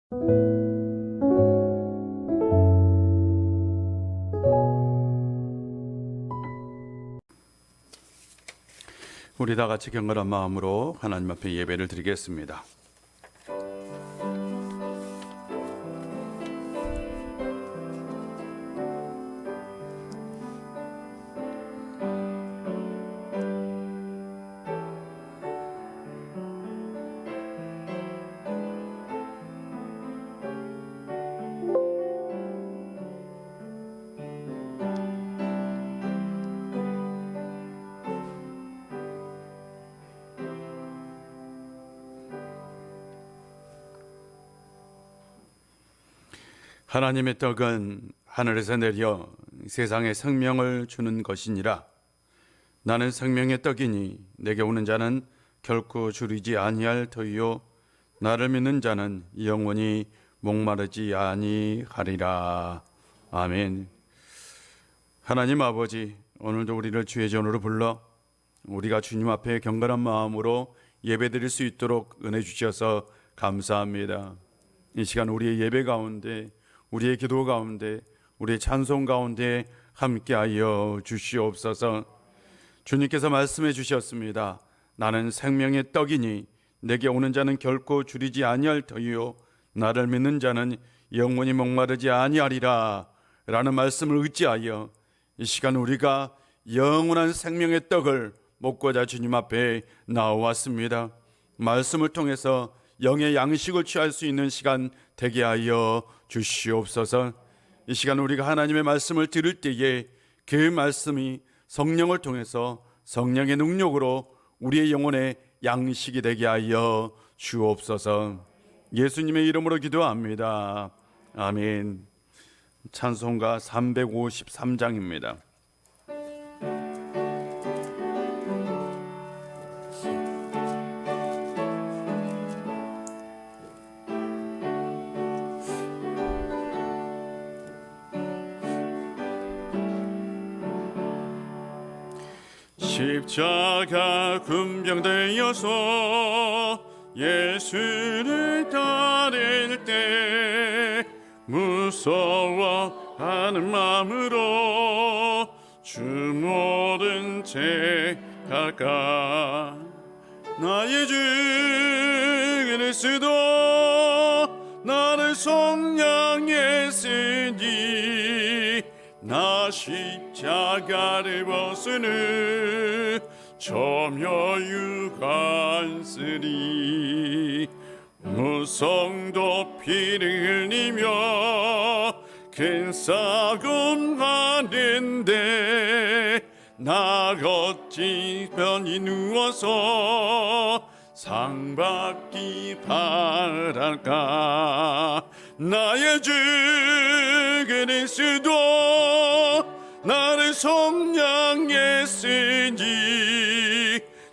우리 다 같이 경건한 마음으로 하나님 앞에 예배를 드리겠습니다. 하나님의 떡은 하늘에서 내려 세상에 생명을 주는 것이니라. 나는 생명의 떡이니 내게 오는 자는 결코 줄이지 아니할 터이요 나를 믿는 자는 영원히 목마르지 아니하리라. 아멘. 하나님 아버지, 오늘도 우리를 주의 전으로 불러 우리가 주님 앞에 경건한 마음으로 예배드릴 수 있도록 은혜 주셔서 감사합니다. 이 시간 우리의 예배 가운데, 우리의 기도 가운데, 우리의 찬송 가운데 함께하여 주시옵소서. 주님께서 말씀해 주셨습니다. 나는 생명의 떡이니 내게 오는 자는 결코 줄이지 아니할 터이요 나를 믿는 자는 영원히 목마르지 아니하리라 라는 말씀을 의지하여 이 시간 우리가 영원한 생명의 떡을 먹고자 주님 앞에 나와왔습니다. 말씀을 통해서 영의 양식을 취할 수 있는 시간 되게 하여 주시옵소서. 이 시간 우리가 하나님의 말씀을 들을 때에 그 말씀이 성령을 통해서 성령의 능력으로 우리의 영혼의 양식이 되게 하여 주옵소서. 예수님의 이름으로 기도합니다. 아멘. 찬송가 353장입니다. 십자가 군병되어서 예수를 따를 때 무서워하는 마음으로 주 모든 죄 갈까. 나의 주 그리스도 나를 속량했으니 나 십자가를 벗으는 저며유관쓰리. 무성도 피를 흘리며 큰 싸움 하는데 나 어찌 편히 누워서 상 받기 바랄까. 나의 주 그리스도 나를 속량했으니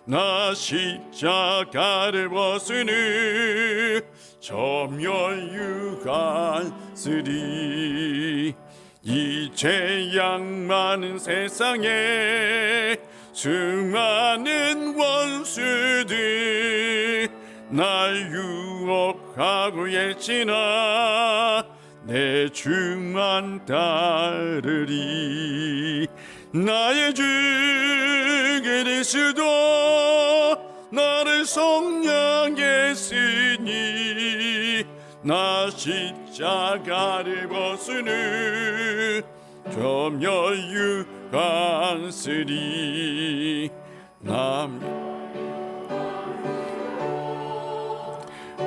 나 십자가를 벗으는 저멸유관쓰리. 이제 양 많은 세상에 수많은 원수들 날 유혹하고 예치나 내 주만 따르리. 나의 주 그리스도 나를 속량했으니 나 십자가를 벗으는 저멸유관쓰리.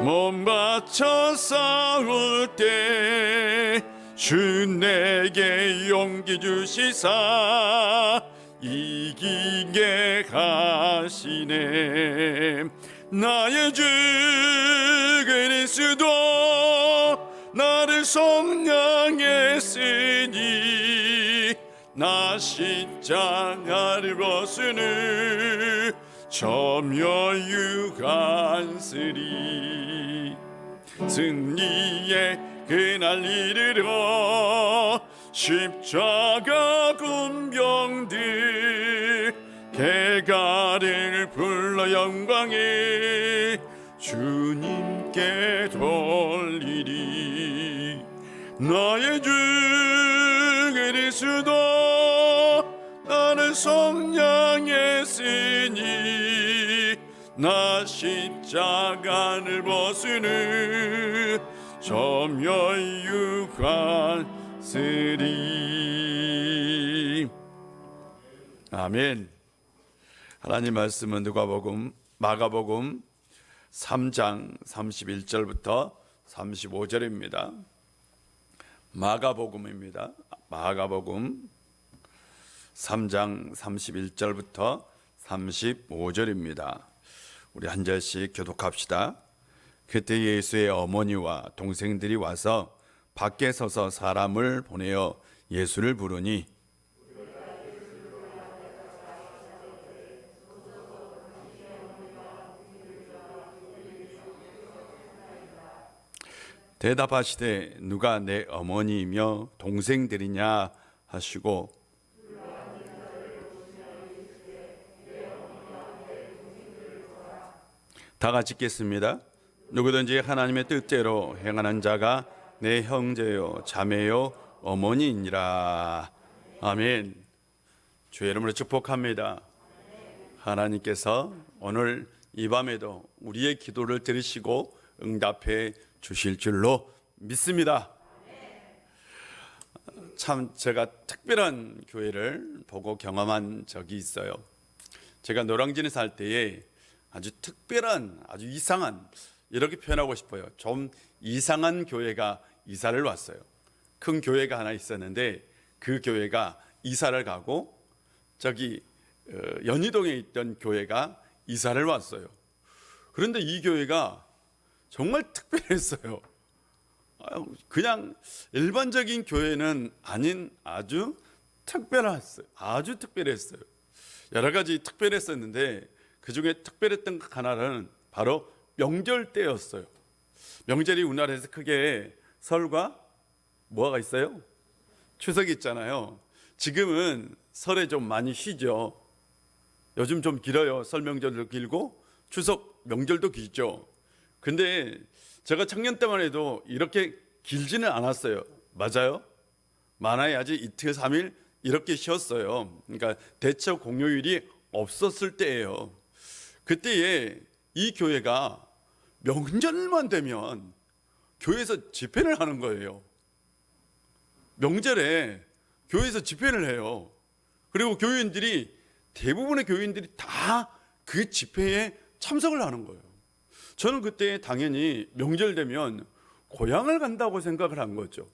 몸 바쳐 싸울 때 주 내게 용기 주시사 이기게 하시네. 나의 주 그리스도 나를 속량했으니 나 십자가를 벗으는 저멸유관쓰리. 승리의 그날 이르러 십자가 군병들 개가를 불러 영광에 주님께 돌리. 하리니 나의 주 그리스도 나를 속량했으니 나 십자가를 벗으니 점여유하으리. 아멘. 하나님 말씀은 마가복음 3장 31절부터 35절입니다. 마가복음입니다. 마가복음 3장 31절부터 35절입니다. 우리 한 절씩 교독합시다. 그때 예수의 어머니와 동생들이 와서 밖에 서서 사람을 보내어 예수를 부르니 대답하시되 누가 내 어머니이며 동생들이냐 하시고 다 같이 읽겠습니다. 누구든지 하나님의 뜻대로 행하는 자가 내 형제요 자매요 어머니이니라. 아멘. 주의 이름으로 축복합니다. 하나님께서 오늘 이 밤에도 우리의 기도를 들으시고 응답해 주실 줄로 믿습니다. 참 제가 특별한 교회를 보고 경험한 적이 있어요. 제가 노량진에 살 때에 아주 특별한, 아주 이상한, 이렇게 표현하고 싶어요. 좀 이상한 교회가 이사를 왔어요. 큰 교회가 하나 있었는데 그 교회가 이사를 가고 저기 연희동에 있던 교회가 이사를 왔어요. 그런데 이 교회가 정말 특별했어요. 그냥 일반적인 교회는 아닌 아주 특별했어요. 아주 특별했어요. 여러 가지 특별했었는데 그 중에 특별했던 하나는 바로 명절 때였어요. 명절이 우리나라에서 크게 설과 뭐가 있어요? 추석이 있잖아요. 지금은 설에 좀 많이 쉬죠. 요즘 좀 길어요. 설 명절도 길고 추석 명절도 길죠. 근데 제가 청년 때만 해도 이렇게 길지는 않았어요. 맞아요? 많아야 아직 이틀, 3일 이렇게 쉬었어요. 그러니까 대처 공휴일이 없었을 때예요. 그때에 이 교회가 명절만 되면 교회에서 집회를 하는 거예요. 명절에 교회에서 집회를 해요. 그리고 대부분의 교인들이 다 그 집회에 참석을 하는 거예요. 저는 그때 당연히 명절 되면 고향을 간다고 생각을 한 거죠.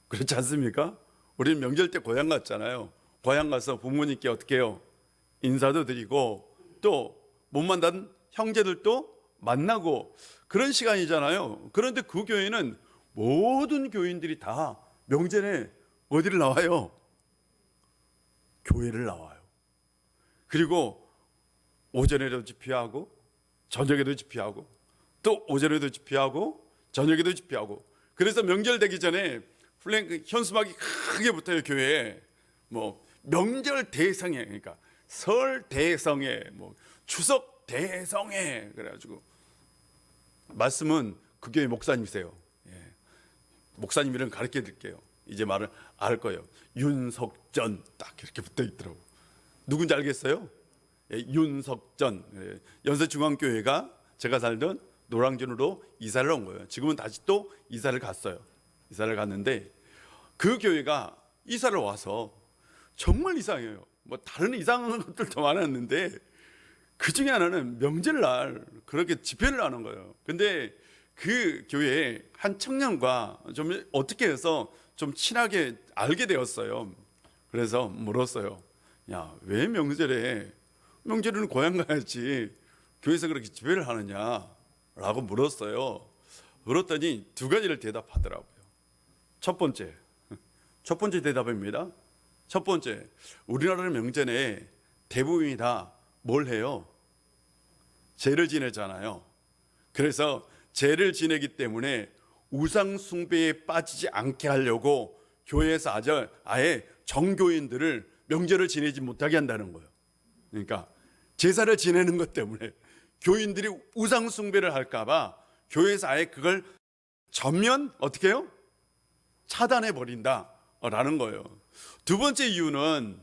그렇지 않습니까? 우리는 명절 때 고향 갔잖아요. 고향 가서 부모님께 어떻게 해요? 인사도 드리고 또 못 만난 형제들도 만나고 그런 시간이잖아요. 그런데 그 교회는 모든 교인들이 다 명절에 어디를 나와요? 교회를 나와요. 그리고 오전에도 집회하고 저녁에도 집회하고 또 오전에도 집회하고 저녁에도 집회하고. 그래서 명절 되기 전에 현수막이 크게 붙어요. 교회에 뭐 명절 대성회, 그러니까 설 대성회, 뭐 추석 대성회. 그래가지고 말씀은 그 교회 목사님이세요. 목사님 이름 가르쳐 드릴게요. 이제 말을 알 거예요. 윤석전 딱 이렇게 붙어 있더라고. 누군지 알겠어요? 윤석전. 연세중앙교회가 제가 살던 노량진으로 이사를 온 거예요. 지금은 다시 또 이사를 갔어요. 이사를 갔는데 그 교회가 이사를 와서 정말 이상해요. 뭐 다른 이상한 것들도 많았는데 그 중에 하나는 명절날 그렇게 집회를 하는 거예요. 근데 그 교회에 한 청년과 좀 어떻게 해서 좀 친하게 알게 되었어요. 그래서 물었어요. 야, 왜 명절에는 고향 가야지 교회에서 그렇게 집회를 하느냐 라고 물었어요. 물었더니 두 가지를 대답하더라고요. 첫 번째 대답입니다. 첫 번째, 우리나라 명절에 대부분이 다 뭘 해요? 제를 지내잖아요. 그래서 제를 지내기 때문에 우상 숭배에 빠지지 않게 하려고 교회에서 아예 정교인들을 명절을 지내지 못하게 한다는 거예요. 그러니까 제사를 지내는 것 때문에 교인들이 우상 숭배를 할까 봐 교회에서 아예 그걸 전면 어떻게 해요? 차단해 버린다라는 거예요. 두 번째 이유는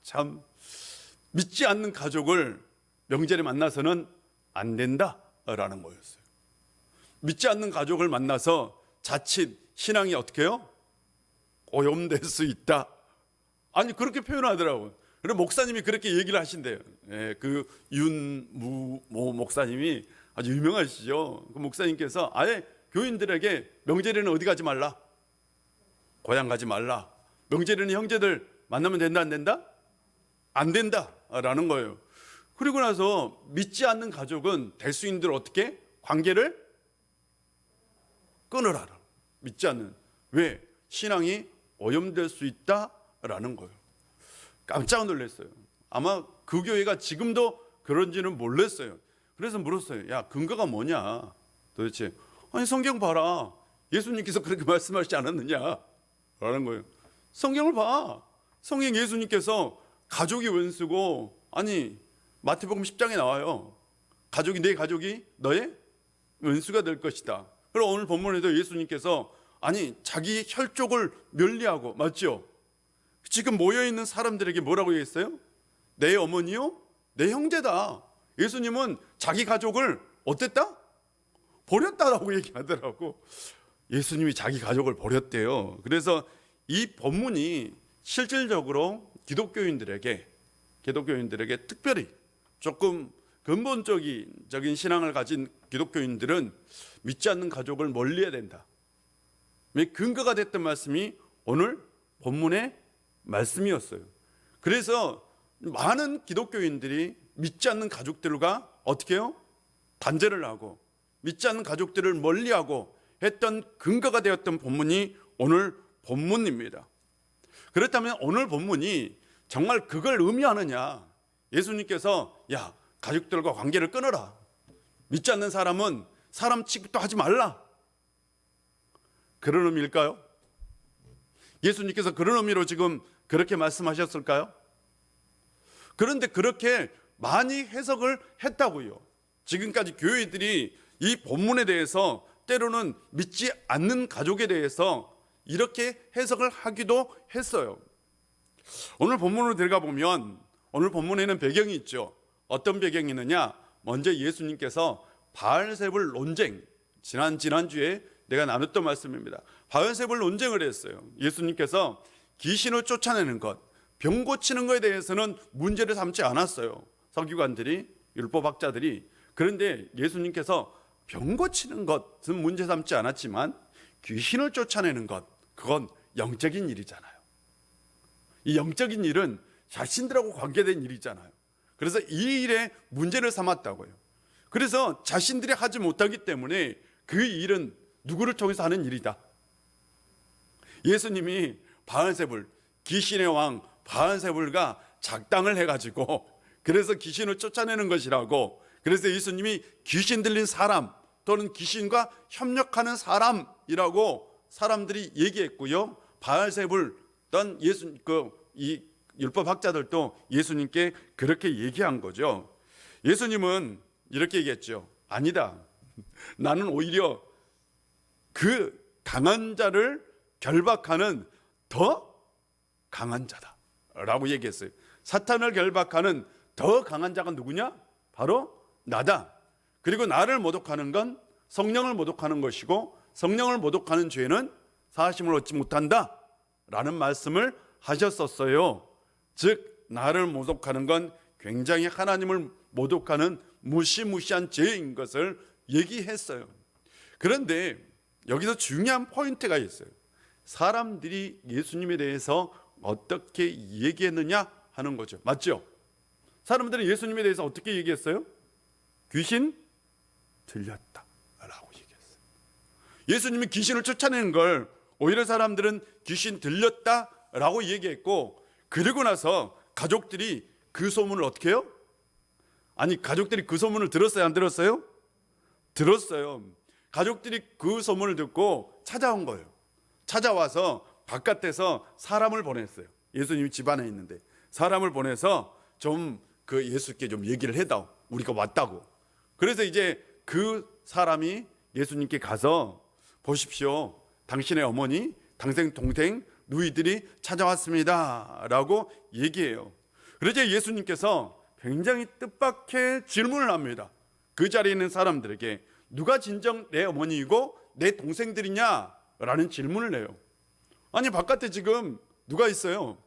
참 믿지 않는 가족을 명절에 만나서는 안 된다라는 거였어요. 믿지 않는 가족을 만나서 자칫 신앙이 어떻게 해요? 오염될 수 있다. 아니 그렇게 표현하더라고요. 그리고 목사님이 그렇게 얘기를 하신대요. 예, 그 윤모 목사님이 아주 유명하시죠. 그 목사님께서 아예 교인들에게 명절에는 어디 가지 말라, 고향 가지 말라, 명절에는 형제들 만나면 된다 안 된다? 안 된다라는 거예요. 그리고 나서 믿지 않는 가족은 될 수 있는 대로 어떻게 관계를 끊으라. 믿지 않는, 왜? 신앙이 오염될 수 있다라는 거예요. 깜짝 놀랐어요. 아마 그 교회가 지금도 그런지는 몰랐어요. 그래서 물었어요. 야, 근거가 뭐냐 도대체. 아니 성경 봐라, 예수님께서 그렇게 말씀하시지 않았느냐 라는 거예요. 성경을 봐. 성경 예수님께서 가족이 원수고, 아니 마태복음 10장에 나와요. 가족이, 내 가족이 너의 원수가 될 것이다. 그리고 오늘 본문에도 예수님께서 아니 자기 혈족을 멸리하고, 맞죠? 지금 모여있는 사람들에게 뭐라고 얘기했어요? 내 어머니요? 내 형제다. 예수님은 자기 가족을 어땠다? 버렸다라고 얘기하더라고. 예수님이 자기 가족을 버렸대요. 그래서 이 본문이 실질적으로 기독교인들에게 특별히 조금 근본적인 신앙을 가진 기독교인들은 믿지 않는 가족을 멀리해야 된다. 근거가 됐던 말씀이 오늘 본문의 말씀이었어요. 그래서 많은 기독교인들이 믿지 않는 가족들과 어떻게 해요? 단절을 하고 믿지 않는 가족들을 멀리하고 했던 근거가 되었던 본문이 오늘 본문입니다. 그렇다면 오늘 본문이 정말 그걸 의미하느냐? 예수님께서 야, 가족들과 관계를 끊어라, 믿지 않는 사람은 사람 취급도 하지 말라, 그런 의미일까요? 예수님께서 그런 의미로 지금 그렇게 말씀하셨을까요? 그런데 그렇게 많이 해석을 했다고요. 지금까지 교회들이 이 본문에 대해서 때로는 믿지 않는 가족에 대해서 이렇게 해석을 하기도 했어요. 오늘 본문으로 들어가 보면 오늘 본문에는 배경이 있죠. 어떤 배경이 있느냐? 먼저 예수님께서 바알세불 논쟁, 지난주에 내가 나눴던 말씀입니다. 바알세불 논쟁을 했어요. 예수님께서 귀신을 쫓아내는 것, 병 고치는 것에 대해서는 문제를 삼지 않았어요. 서기관들이, 율법학자들이. 그런데 예수님께서 병 고치는 것은 문제 삼지 않았지만 귀신을 쫓아내는 것, 그건 영적인 일이잖아요. 이 영적인 일은 자신들하고 관계된 일이잖아요. 그래서 이 일에 문제를 삼았다고요. 그래서 자신들이 하지 못하기 때문에 그 일은 누구를 통해서 하는 일이다? 예수님이 바알세불, 귀신의 왕 바알세불과 작당을 해가지고 그래서 귀신을 쫓아내는 것이라고, 그래서 예수님이 귀신 들린 사람 또는 귀신과 협력하는 사람이라고 사람들이 얘기했고요. 바알세불 떤 이 율법학자들도 예수님께 그렇게 얘기한 거죠. 예수님은 이렇게 얘기했죠. 아니다, 나는 오히려 그 강한 자를 결박하는 더 강한 자다 라고 얘기했어요. 사탄을 결박하는 더 강한 자가 누구냐? 바로 나다. 그리고 나를 모독하는 건 성령을 모독하는 것이고, 성령을 모독하는 죄는 사하심을 얻지 못한다 라는 말씀을 하셨었어요. 즉 나를 모독하는 건 굉장히 하나님을 모독하는 무시무시한 죄인 것을 얘기했어요. 그런데 여기서 중요한 포인트가 있어요. 사람들이 예수님에 대해서 어떻게 얘기했느냐 하는 거죠. 맞죠? 사람들은 예수님에 대해서 어떻게 얘기했어요? 귀신 들렸다 라고 얘기했어요. 예수님이 귀신을 쫓아내는 걸 오히려 사람들은 귀신 들렸다 라고 얘기했고, 그리고 나서 가족들이 그 소문을 어떻게 해요? 아니 가족들이 그 소문을 들었어요, 안 들었어요? 들었어요. 가족들이 그 소문을 듣고 찾아온 거예요. 찾아와서 바깥에서 사람을 보냈어요. 예수님이 집안에 있는데 사람을 보내서 좀 그 예수께 좀 얘기를 해다오, 우리가 왔다고. 그래서 이제 그 사람이 예수님께 가서 보십시오, 당신의 어머니, 당신 동생, 누이들이 찾아왔습니다 라고 얘기해요. 그러자 예수님께서 굉장히 뜻밖의 질문을 합니다. 그 자리에 있는 사람들에게 누가 진정 내 어머니이고 내 동생들이냐 라는 질문을 해요. 아니, 바깥에 지금 누가 있어요?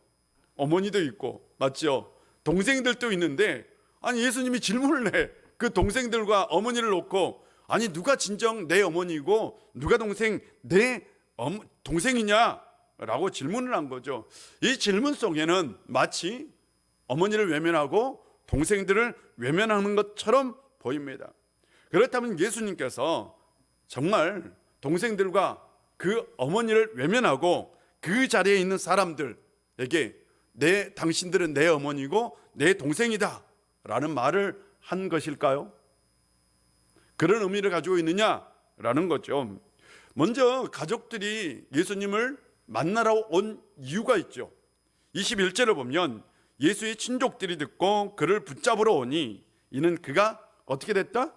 어머니도 있고, 맞죠? 동생들도 있는데, 아니 예수님이 질문을 해. 그 동생들과 어머니를 놓고, 아니 누가 진정 내 어머니이고 누가 내 동생이냐 라고 질문을 한 거죠. 이 질문 속에는 마치 어머니를 외면하고 동생들을 외면하는 것처럼 보입니다. 그렇다면 예수님께서 정말 동생들과 그 어머니를 외면하고 그 자리에 있는 사람들에게 당신들은 내 어머니고 내 동생이다 라는 말을 한 것일까요? 그런 의미를 가지고 있느냐라는 거죠. 먼저 가족들이 예수님을 만나러 온 이유가 있죠. 21절을 보면 예수의 친족들이 듣고 그를 붙잡으러 오니 이는 그가 어떻게 됐다?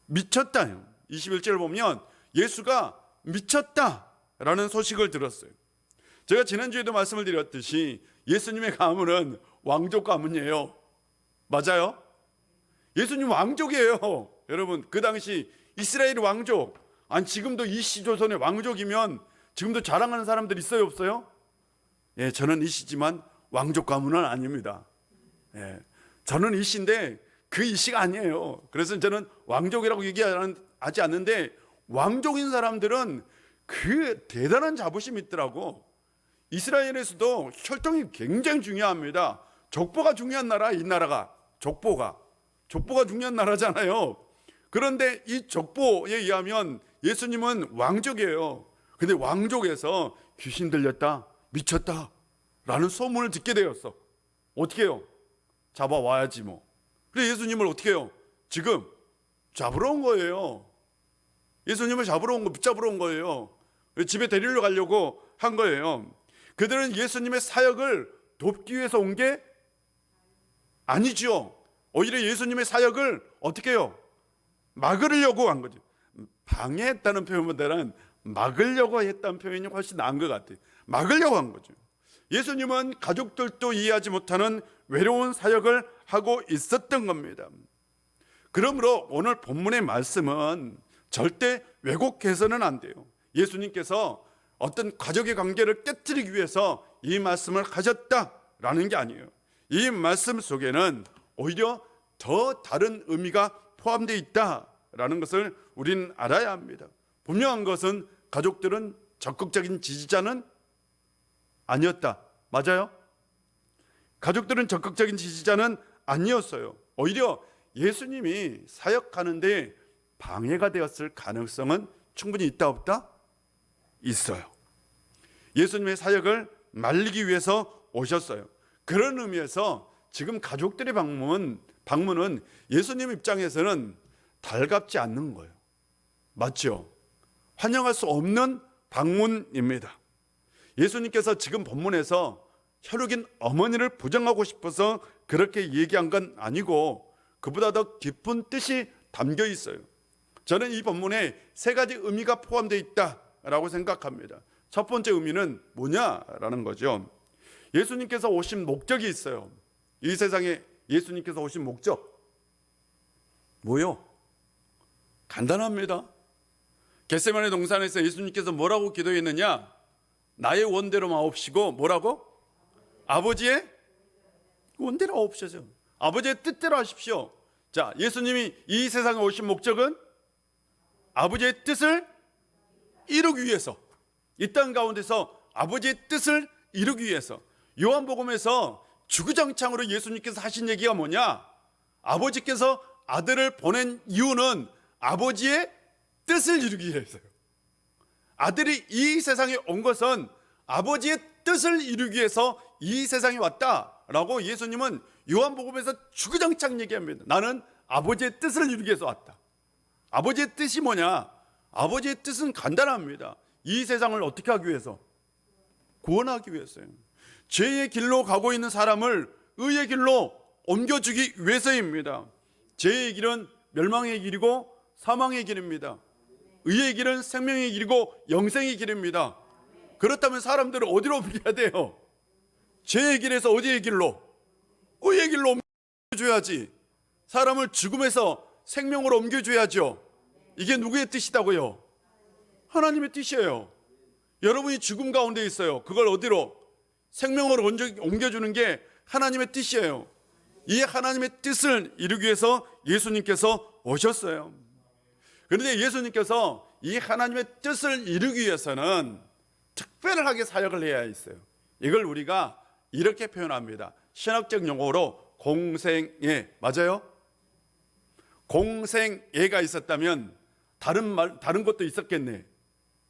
미쳤다. 21절을 보면 예수가 미쳤다라는 소식을 들었어요. 제가 지난주에도 말씀을 드렸듯이 예수님의 가문은 왕족 가문이에요. 맞아요? 예수님 왕족이에요. 여러분, 그 당시 이스라엘 왕족, 아니 지금도 이시조선의 왕족이면 지금도 자랑하는 사람들 있어요, 없어요? 예, 저는 이시지만 왕족 가문은 아닙니다. 예, 저는 이시인데 그 이시가 아니에요. 그래서 저는 왕족이라고 얘기하지 않는데, 왕족인 사람들은 그 대단한 자부심이 있더라고. 이스라엘에서도 혈통이 굉장히 중요합니다. 족보가 중요한 나라, 이 나라가 족보가 중요한 나라잖아요. 그런데 이 족보에 의하면 예수님은 왕족이에요. 근데 왕족에서 귀신 들렸다, 미쳤다 라는 소문을 듣게 되었어. 어떻게 해요? 잡아와야지 뭐. 그래서 예수님을 어떻게 해요? 지금 잡으러 온 거예요. 예수님을 붙잡으러 온 거예요. 집에 데리러 가려고 한 거예요. 그들은 예수님의 사역을 돕기 위해서 온 게 아니죠. 오히려 예수님의 사역을 어떻게 해요? 막으려고 한 거죠. 방해했다는 표현보다는 막으려고 했다는 표현이 훨씬 나은 것 같아요. 막으려고 한 거죠. 예수님은 가족들도 이해하지 못하는 외로운 사역을 하고 있었던 겁니다. 그러므로 오늘 본문의 말씀은 절대 왜곡해서는 안 돼요. 예수님께서 어떤 가족의 관계를 깨뜨리기 위해서 이 말씀을 하셨다라는 게 아니에요. 이 말씀 속에는 오히려 더 다른 의미가 포함되어 있다라는 것을 우리는 알아야 합니다. 분명한 것은 가족들은 적극적인 지지자는 아니었다. 맞아요? 가족들은 적극적인 지지자는 아니었어요. 오히려 예수님이 사역하는데 방해가 되었을 가능성은 충분히 있다, 없다? 있어요. 예수님의 사역을 말리기 위해서 오셨어요. 그런 의미에서 지금 가족들의 방문은 예수님 입장에서는 달갑지 않는 거예요. 맞죠? 환영할 수 없는 방문입니다. 예수님께서 지금 본문에서 혈육인 어머니를 부정하고 싶어서 그렇게 얘기한 건 아니고 그보다 더 깊은 뜻이 담겨 있어요. 저는 이 본문에 세 가지 의미가 포함되어 있다라고 생각합니다. 첫 번째 의미는 뭐냐라는 거죠. 예수님께서 오신 목적이 있어요. 이 세상에 예수님께서 오신 목적 뭐요? 간단합니다. 겟세마네 동산에서 예수님께서 뭐라고 기도했느냐? 나의 원대로 마옵시고 뭐라고? 아버지의 원대로 마옵시죠. 아버지의 뜻대로 하십시오. 자, 예수님이 이 세상에 오신 목적은 아버지의 뜻을 이루기 위해서, 이 땅 가운데서 아버지의 뜻을 이루기 위해서. 요한복음에서 주구장창으로 예수님께서 하신 얘기가 뭐냐? 아버지께서 아들을 보낸 이유는 아버지의 뜻을 이루기 위해서요. 아들이 이 세상에 온 것은 아버지의 뜻을 이루기 위해서 이 세상에 왔다라고 예수님은 요한복음에서 주구장창 얘기합니다. 나는 아버지의 뜻을 이루기 위해서 왔다. 아버지의 뜻이 뭐냐? 아버지의 뜻은 간단합니다. 이 세상을 어떻게 하기 위해서? 구원하기 위해서요. 죄의 길로 가고 있는 사람을 의의 길로 옮겨주기 위해서입니다. 죄의 길은 멸망의 길이고 사망의 길입니다. 의의 길은 생명의 길이고 영생의 길입니다. 그렇다면 사람들은 어디로 옮겨야 돼요? 죄의 길에서 어디의 길로? 의의 길로 옮겨줘야지. 사람을 죽음에서 생명으로 옮겨줘야죠. 이게 누구의 뜻이다고요? 하나님의 뜻이에요. 여러분이 죽음 가운데 있어요. 그걸 어디로? 생명으로 옮겨주는 게 하나님의 뜻이에요. 이 하나님의 뜻을 이루기 위해서 예수님께서 오셨어요. 그런데 예수님께서 이 하나님의 뜻을 이루기 위해서는 특별하게 사역을 해야 있어요. 이걸 우리가 이렇게 표현합니다. 신학적 용어로 공생애. 맞아요? 공생애가 있었다면 다른 것도 있었겠네.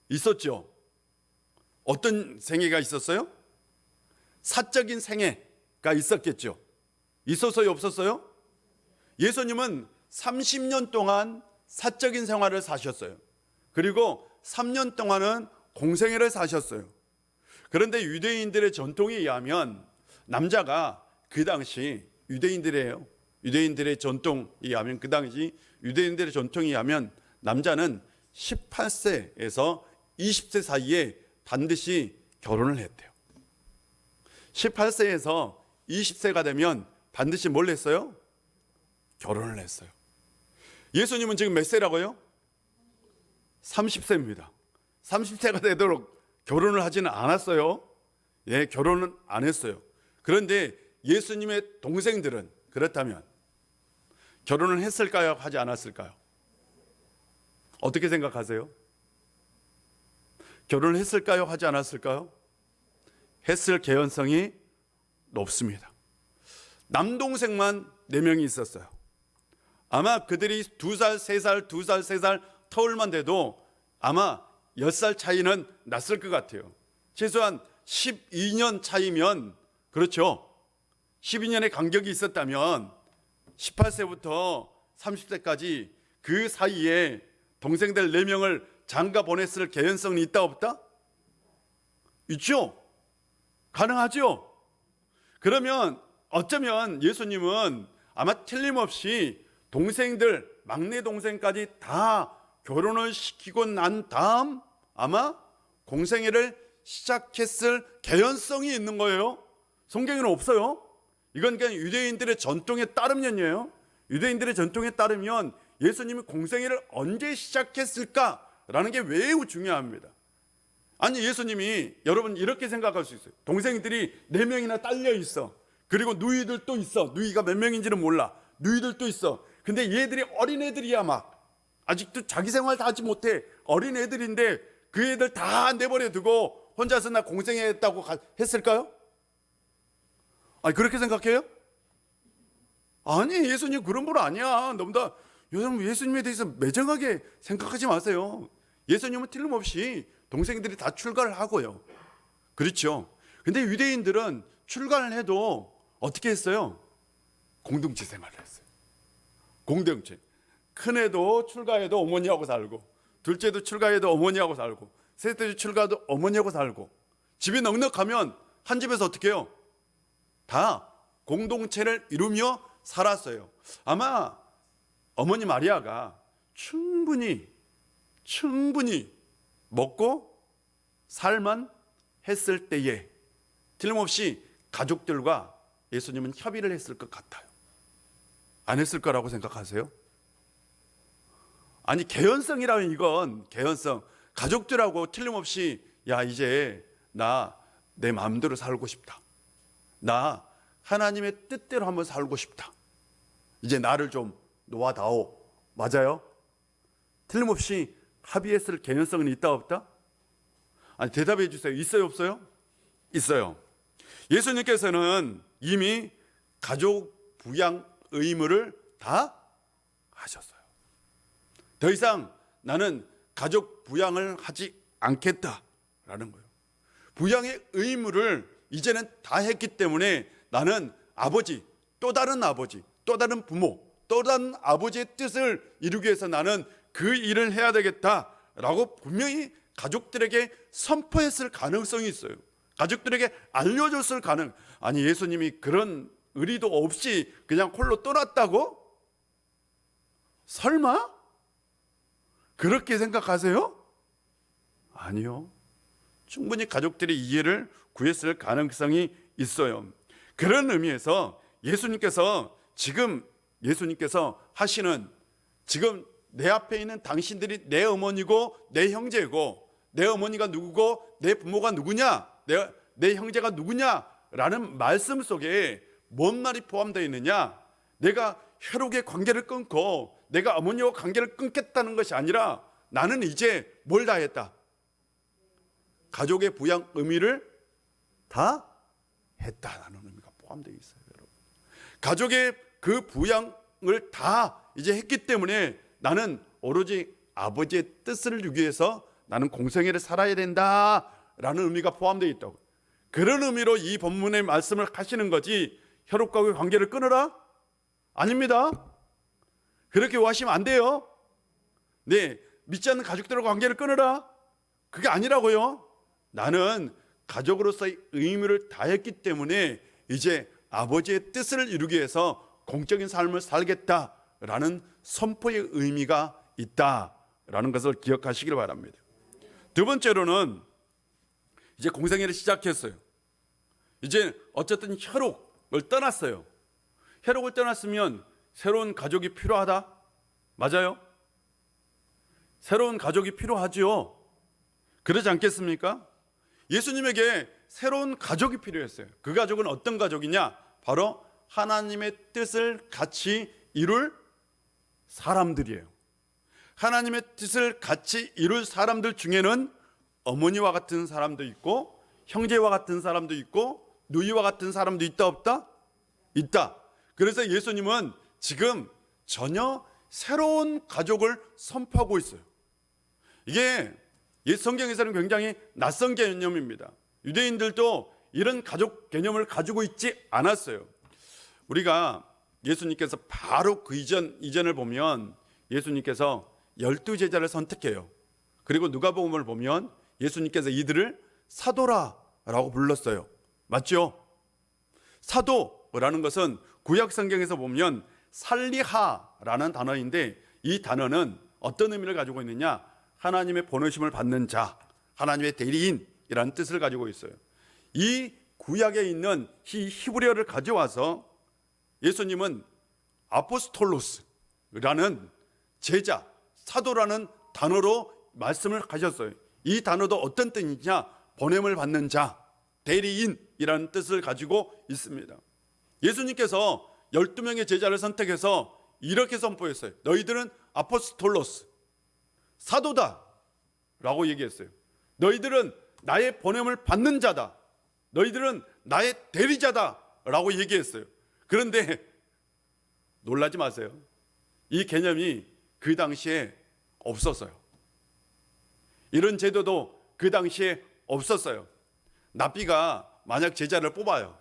있었죠. 어떤 생애가 있었어요? 사적인 생애가 있었겠죠. 있었어요, 없었어요? 예수님은 30년 동안 사적인 생활을 사셨어요. 그리고 3년 동안은 공생애를 사셨어요. 그런데 유대인들의 전통에 의하면 남자가 그 당시 유대인들의 전통에 의하면 그 당시 유대인들의 전통에 의하면 남자는 18세에서 20세 사이에 반드시 결혼을 했대요. 18세에서 20세가 되면 반드시 뭘 했어요? 결혼을 했어요. 예수님은 지금 몇 세라고요? 30세입니다. 30세가 되도록 결혼을 하지는 않았어요. 예, 결혼은 안 했어요. 그런데 예수님의 동생들은 그렇다면 결혼을 했을까요? 하지 않았을까요? 어떻게 생각하세요? 결혼을 했을까요? 하지 않았을까요? 했을 개연성이 높습니다. 남동생만 4명이 있었어요. 아마 그들이 2살, 3살, 2살, 3살 터울만 돼도 아마 10살 차이는 났을 것 같아요. 최소한 12년 차이면, 그렇죠, 12년의 간격이 있었다면 18세부터 30세까지 그 사이에 동생들 4명을 장가 보냈을 개연성이 있다 없다? 있죠. 가능하죠. 그러면 어쩌면 예수님은 아마 틀림없이 동생들, 막내 동생까지 다 결혼을 시키고 난 다음 아마 공생애를 시작했을 개연성이 있는 거예요. 성경에는 없어요. 이건 그냥 유대인들의 전통에 따르면요, 유대인들의 전통에 따르면 예수님이 공생애를 언제 시작했을까라는 게 매우 중요합니다. 아니, 예수님이, 여러분 이렇게 생각할 수 있어요. 동생들이 4명이나 딸려 있어. 그리고 누이들도 있어. 누이가 몇 명인지는 몰라. 누이들도 있어. 근데 얘들이 어린애들이야. 막 아직도 자기 생활 다 하지 못해. 어린애들인데 그 애들 다 내버려 두고 혼자서 나 공생애 했다고 했을까요? 아니, 그렇게 생각해요? 아니, 예수님 그런 분 아니야. 너무 다 여러분 예수님에 대해서 매정하게 생각하지 마세요. 예수님은 틀림없이 동생들이 다 출가를 하고요. 그렇죠. 근데 유대인들은 출가를 해도 어떻게 했어요? 공동체 생활을 했어요. 공동체. 큰애도 출가해도 어머니하고 살고, 둘째도 출가해도 어머니하고 살고, 셋째도 출가해도 어머니하고 살고, 집이 넉넉하면 한 집에서 어떻게 해요? 다 공동체를 이루며 살았어요. 아마 어머니 마리아가 충분히 먹고 살만 했을 때에 틀림없이 가족들과 예수님은 협의를 했을 것 같아요. 안 했을 거라고 생각하세요? 아니, 개연성이라면 이건 개연성. 가족들하고 틀림없이 야, 이제 나 내 마음대로 살고 싶다. 나 하나님의 뜻대로 한번 살고 싶다. 이제 나를 좀 놓아다오. 맞아요? 틀림없이 합의했을 개연성은 있다 없다? 아니, 대답해 주세요. 있어요 없어요? 있어요. 예수님께서는 이미 가족 부양 의무를 다 하셨어요. 더 이상 나는 가족 부양을 하지 않겠다라는 거예요. 부양의 의무를 이제는 다 했기 때문에 나는 아버지, 또 다른 아버지, 또 다른 부모, 또 다른 아버지의 뜻을 이루기 위해서 나는 그 일을 해야 되겠다라고 분명히 가족들에게 선포했을 가능성이 있어요. 가족들에게 알려줬을 가능. 아니, 예수님이 그런 의리도 없이 그냥 홀로 떠났다고? 설마? 그렇게 생각하세요? 아니요. 충분히 가족들이 이해를 구했을 가능성이 있어요. 그런 의미에서 예수님께서 하시는, 지금 내 앞에 있는 당신들이 내 어머니고 내 형제고, 내 어머니가 누구고 내 부모가 누구냐, 내 형제가 누구냐라는 말씀 속에 뭔 말이 포함되어 있느냐? 내가 혈육의 관계를 끊고 내가 어머니와 관계를 끊겠다는 것이 아니라 나는 이제 뭘 다 했다? 가족의 부양 의미를 다 했다라는 의미가 포함되어 있어요, 여러분. 가족의 그 부양을 다 이제 했기 때문에 나는 오로지 아버지의 뜻을 이루기 위해서 나는 공생애를 살아야 된다라는 의미가 포함되어 있다고. 그런 의미로 이 본문의 말씀을 하시는 거지, 혈육과의 관계를 끊어라? 아닙니다. 그렇게 하시면 안 돼요. 네, 믿지 않는 가족들과 관계를 끊어라? 그게 아니라고요. 나는 가족으로서의 의무를 다했기 때문에 이제 아버지의 뜻을 이루기 위해서 공적인 삶을 살겠다라는 선포의 의미가 있다라는 것을 기억하시길 바랍니다. 두 번째로는 이제 공생애를 시작했어요. 이제 어쨌든 혈육을 떠났어요. 혈육을 떠났으면 새로운 가족이 필요하다? 맞아요? 새로운 가족이 필요하죠. 그러지 않겠습니까? 예수님에게 새로운 가족이 필요했어요. 그 가족은 어떤 가족이냐? 바로 하나님의 뜻을 같이 이룰 사람들이에요. 하나님의 뜻을 같이 이룰 사람들 중에는 어머니와 같은 사람도 있고, 형제와 같은 사람도 있고, 누이와 같은 사람도 있다 없다? 있다. 그래서 예수님은 지금 전혀 새로운 가족을 선포하고 있어요. 이게 성경에서는 굉장히 낯선 개념입니다. 유대인들도 이런 가족 개념을 가지고 있지 않았어요. 우리가 예수님께서 바로 그 이전을 보면 예수님께서 12제자를 선택해요. 그리고 누가복음을 보면 예수님께서 이들을 사도라라고 불렀어요. 맞죠? 사도라는 것은 구약 성경에서 보면 살리하라는 단어인데, 이 단어는 어떤 의미를 가지고 있느냐? 하나님의 보내심을 받는 자, 하나님의 대리인이라는 뜻을 가지고 있어요. 이 구약에 있는 이 히브리어를 가져와서 예수님은 아포스톨로스라는 제자, 사도라는 단어로 말씀을 하셨어요. 이 단어도 어떤 뜻이냐? 보냄을 받는 자, 대리인이라는 뜻을 가지고 있습니다. 예수님께서 12명의 제자를 선택해서 이렇게 선포했어요. 너희들은 아포스톨로스, 사도다 라고 얘기했어요. 너희들은 나의 보냄을 받는 자다, 너희들은 나의 대리자다 라고 얘기했어요. 그런데 놀라지 마세요. 이 개념이 그 당시에 없었어요. 이런 제도도 그 당시에 없었어요. 납비가 만약 제자를 뽑아요.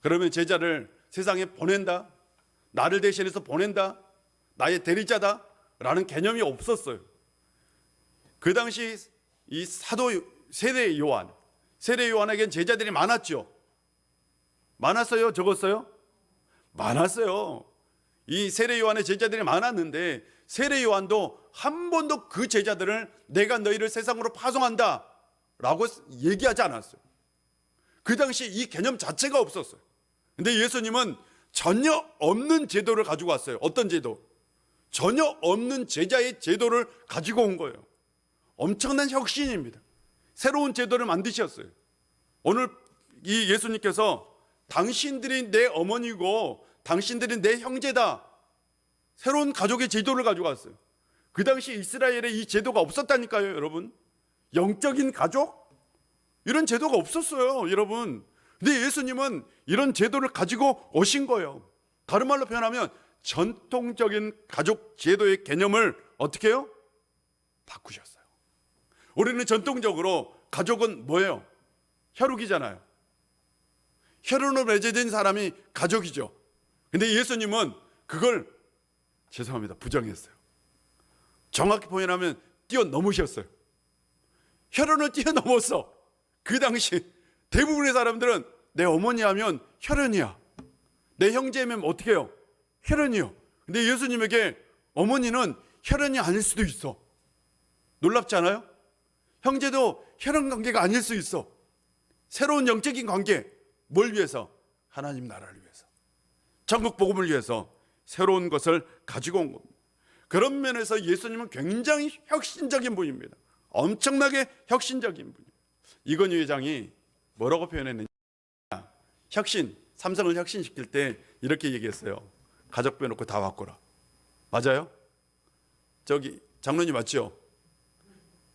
그러면 제자를 세상에 보낸다, 나를 대신해서 보낸다, 나의 대리자다 라는 개념이 없었어요. 그 당시 이 사도 세례 요한에겐 제자들이 많았죠. 많았어요? 적었어요? 많았어요. 이 세례 요한의 제자들이 많았는데 세례 요한도 한 번도 그 제자들을 내가 너희를 세상으로 파송한다 라고 얘기하지 않았어요. 그 당시 이 개념 자체가 없었어요. 근데 예수님은 전혀 없는 제도를 가지고 왔어요. 어떤 제도? 전혀 없는 제자의 제도를 가지고 온 거예요. 엄청난 혁신입니다. 새로운 제도를 만드셨어요. 오늘 이 예수님께서 당신들이 내 어머니고 당신들이 내 형제다, 새로운 가족의 제도를 가지고 왔어요. 그 당시 이스라엘에 이 제도가 없었다니까요, 여러분. 영적인 가족? 이런 제도가 없었어요, 여러분. 근데 예수님은 이런 제도를 가지고 오신 거예요. 다른 말로 표현하면 전통적인 가족 제도의 개념을 어떻게 해요? 바꾸셨어요. 우리는 전통적으로 가족은 뭐예요? 혈육이잖아요. 혈육으로 맺어진 사람이 가족이죠. 근데 예수님은 그걸 부정했어요. 정확히 표현하면 뛰어넘으셨어요. 혈연을 뛰어넘었어. 그 당시 대부분의 사람들은 내 어머니 하면 혈연이야, 내 형제면 어떻게 해요? 혈연이요. 근데 예수님에게 어머니는 혈연이 아닐 수도 있어. 놀랍지 않아요? 형제도 혈연 관계가 아닐 수 있어. 새로운 영적인 관계. 뭘 위해서? 하나님 나라를 위해서, 천국 복음을 위해서 새로운 것을 가지고 온 겁니다. 그런 면에서 예수님은 굉장히 혁신적인 분입니다. 엄청나게 혁신적인 분입니다. 이건희 회장이 뭐라고 표현했느냐, 혁신, 삼성을 혁신시킬 때 이렇게 얘기했어요. 가족 빼놓고 다 바꿔라. 맞아요? 저기 장로님 맞죠?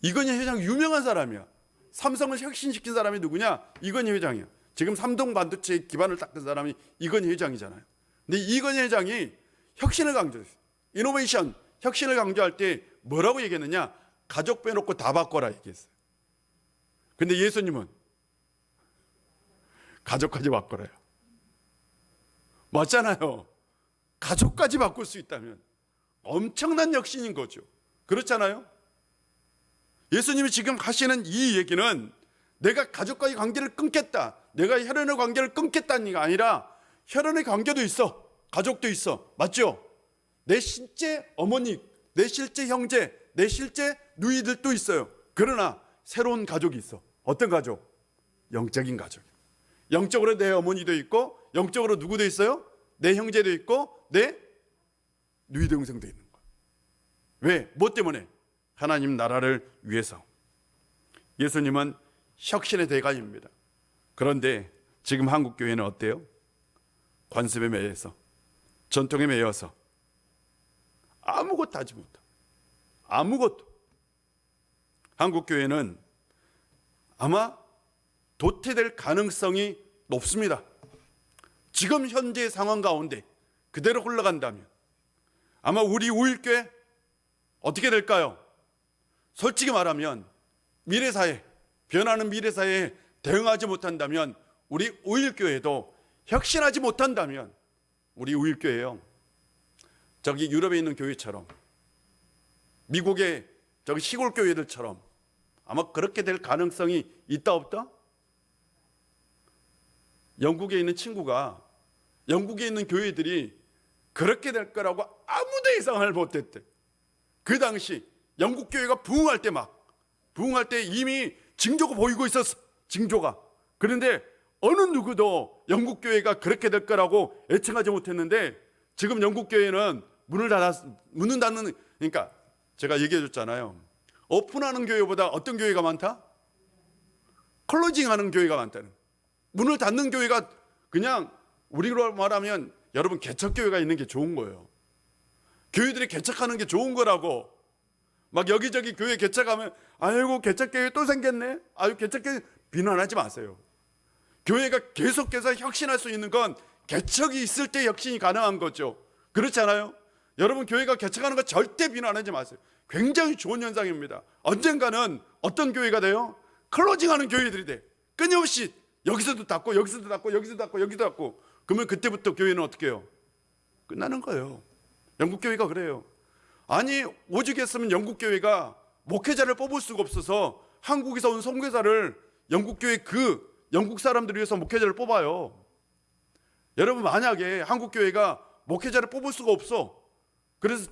이건희 회장 유명한 사람이야. 삼성을 혁신시킨 사람이 누구냐? 이건희 회장이야. 지금 삼동 반도체의 기반을 닦은 사람이 이건희 회장이잖아요. 근데 이건희 회장이 혁신을 강조했어요. 이노베이션, 혁신을 강조할 때 뭐라고 얘기했느냐? 가족 빼놓고 다 바꿔라 얘기했어요. 근데 예수님은 가족까지 바꿔라요. 맞잖아요. 가족까지 바꿀 수 있다면 엄청난 혁신인 거죠. 그렇잖아요. 예수님이 지금 하시는 이 얘기는 내가 가족과의 관계를 끊겠다, 내가 혈연의 관계를 끊겠다는 게 아니라 혈연의 관계도 있어, 가족도 있어. 맞죠? 내 실제 어머니, 내 실제 형제, 내 실제 누이들도 있어요. 그러나 새로운 가족이 있어. 어떤 가족? 영적인 가족. 영적으로 내 어머니도 있고, 영적으로 누구도 있어요? 내 형제도 있고, 내 누이 동생도 있는 거야. 왜? 뭐 때문에? 하나님 나라를 위해서. 예수님은 혁신의 대가입니다. 그런데 지금 한국 교회는 어때요? 관습에 매여서, 전통에 매여서 아무것도 하지 못하고, 아무것도. 한국 교회는 아마 도태될 가능성이 높습니다. 지금 현재 상황 가운데 그대로 흘러간다면 아마 우리 우일교회 어떻게 될까요? 솔직히 말하면 미래사회, 변하는 미래사회에 대응하지 못한다면, 우리 우일교회도 혁신하지 못한다면, 우리 우일교회요, 저기 유럽에 있는 교회처럼, 미국의 저기 시골 교회들처럼 아마 그렇게 될 가능성이 있다 없다? 영국에 있는 친구가 영국에 있는 교회들이 그렇게 될 거라고 아무도 예상을 못했대. 그 당시 영국 교회가 부흥할 때 이미 징조가 보이고 있었어. 징조가. 그런데 어느 누구도 영국 교회가 그렇게 될 거라고 예측하지 못했는데, 지금 영국 교회는 문을 닫는, 그러니까 제가 얘기해 줬잖아요. 오픈하는 교회보다 어떤 교회가 많다? 클로징하는 교회가 많다는. 문을 닫는 교회가, 그냥 우리로 말하면 여러분 개척교회가 있는 게 좋은 거예요. 교회들이 개척하는 게 좋은 거라고. 막 여기저기 교회 개척하면 아이고 개척교회 또 생겼네, 아유 개척교회, 비난하지 마세요. 교회가 계속해서 혁신할 수 있는 건 개척이 있을 때 혁신이 가능한 거죠. 그렇지 않아요? 여러분 교회가 개척하는 거 절대 비난하지 마세요. 굉장히 좋은 현상입니다. 언젠가는 어떤 교회가 돼요? 클로징하는 교회들이 돼. 끊임없이 여기서도 닫고 여기서도 닫고 여기서도 닫고 여기도 닫고. 그러면 그때부터 교회는 어떻게 해요? 끝나는 거예요. 영국 교회가 그래요. 아니 오죽했으면 영국 교회가 목회자를 뽑을 수가 없어서 한국에서 온 선교사를 영국 교회 영국 사람들을 위해서 목회자를 뽑아요. 여러분 만약에 한국 교회가 목회자를 뽑을 수가 없어. 그래서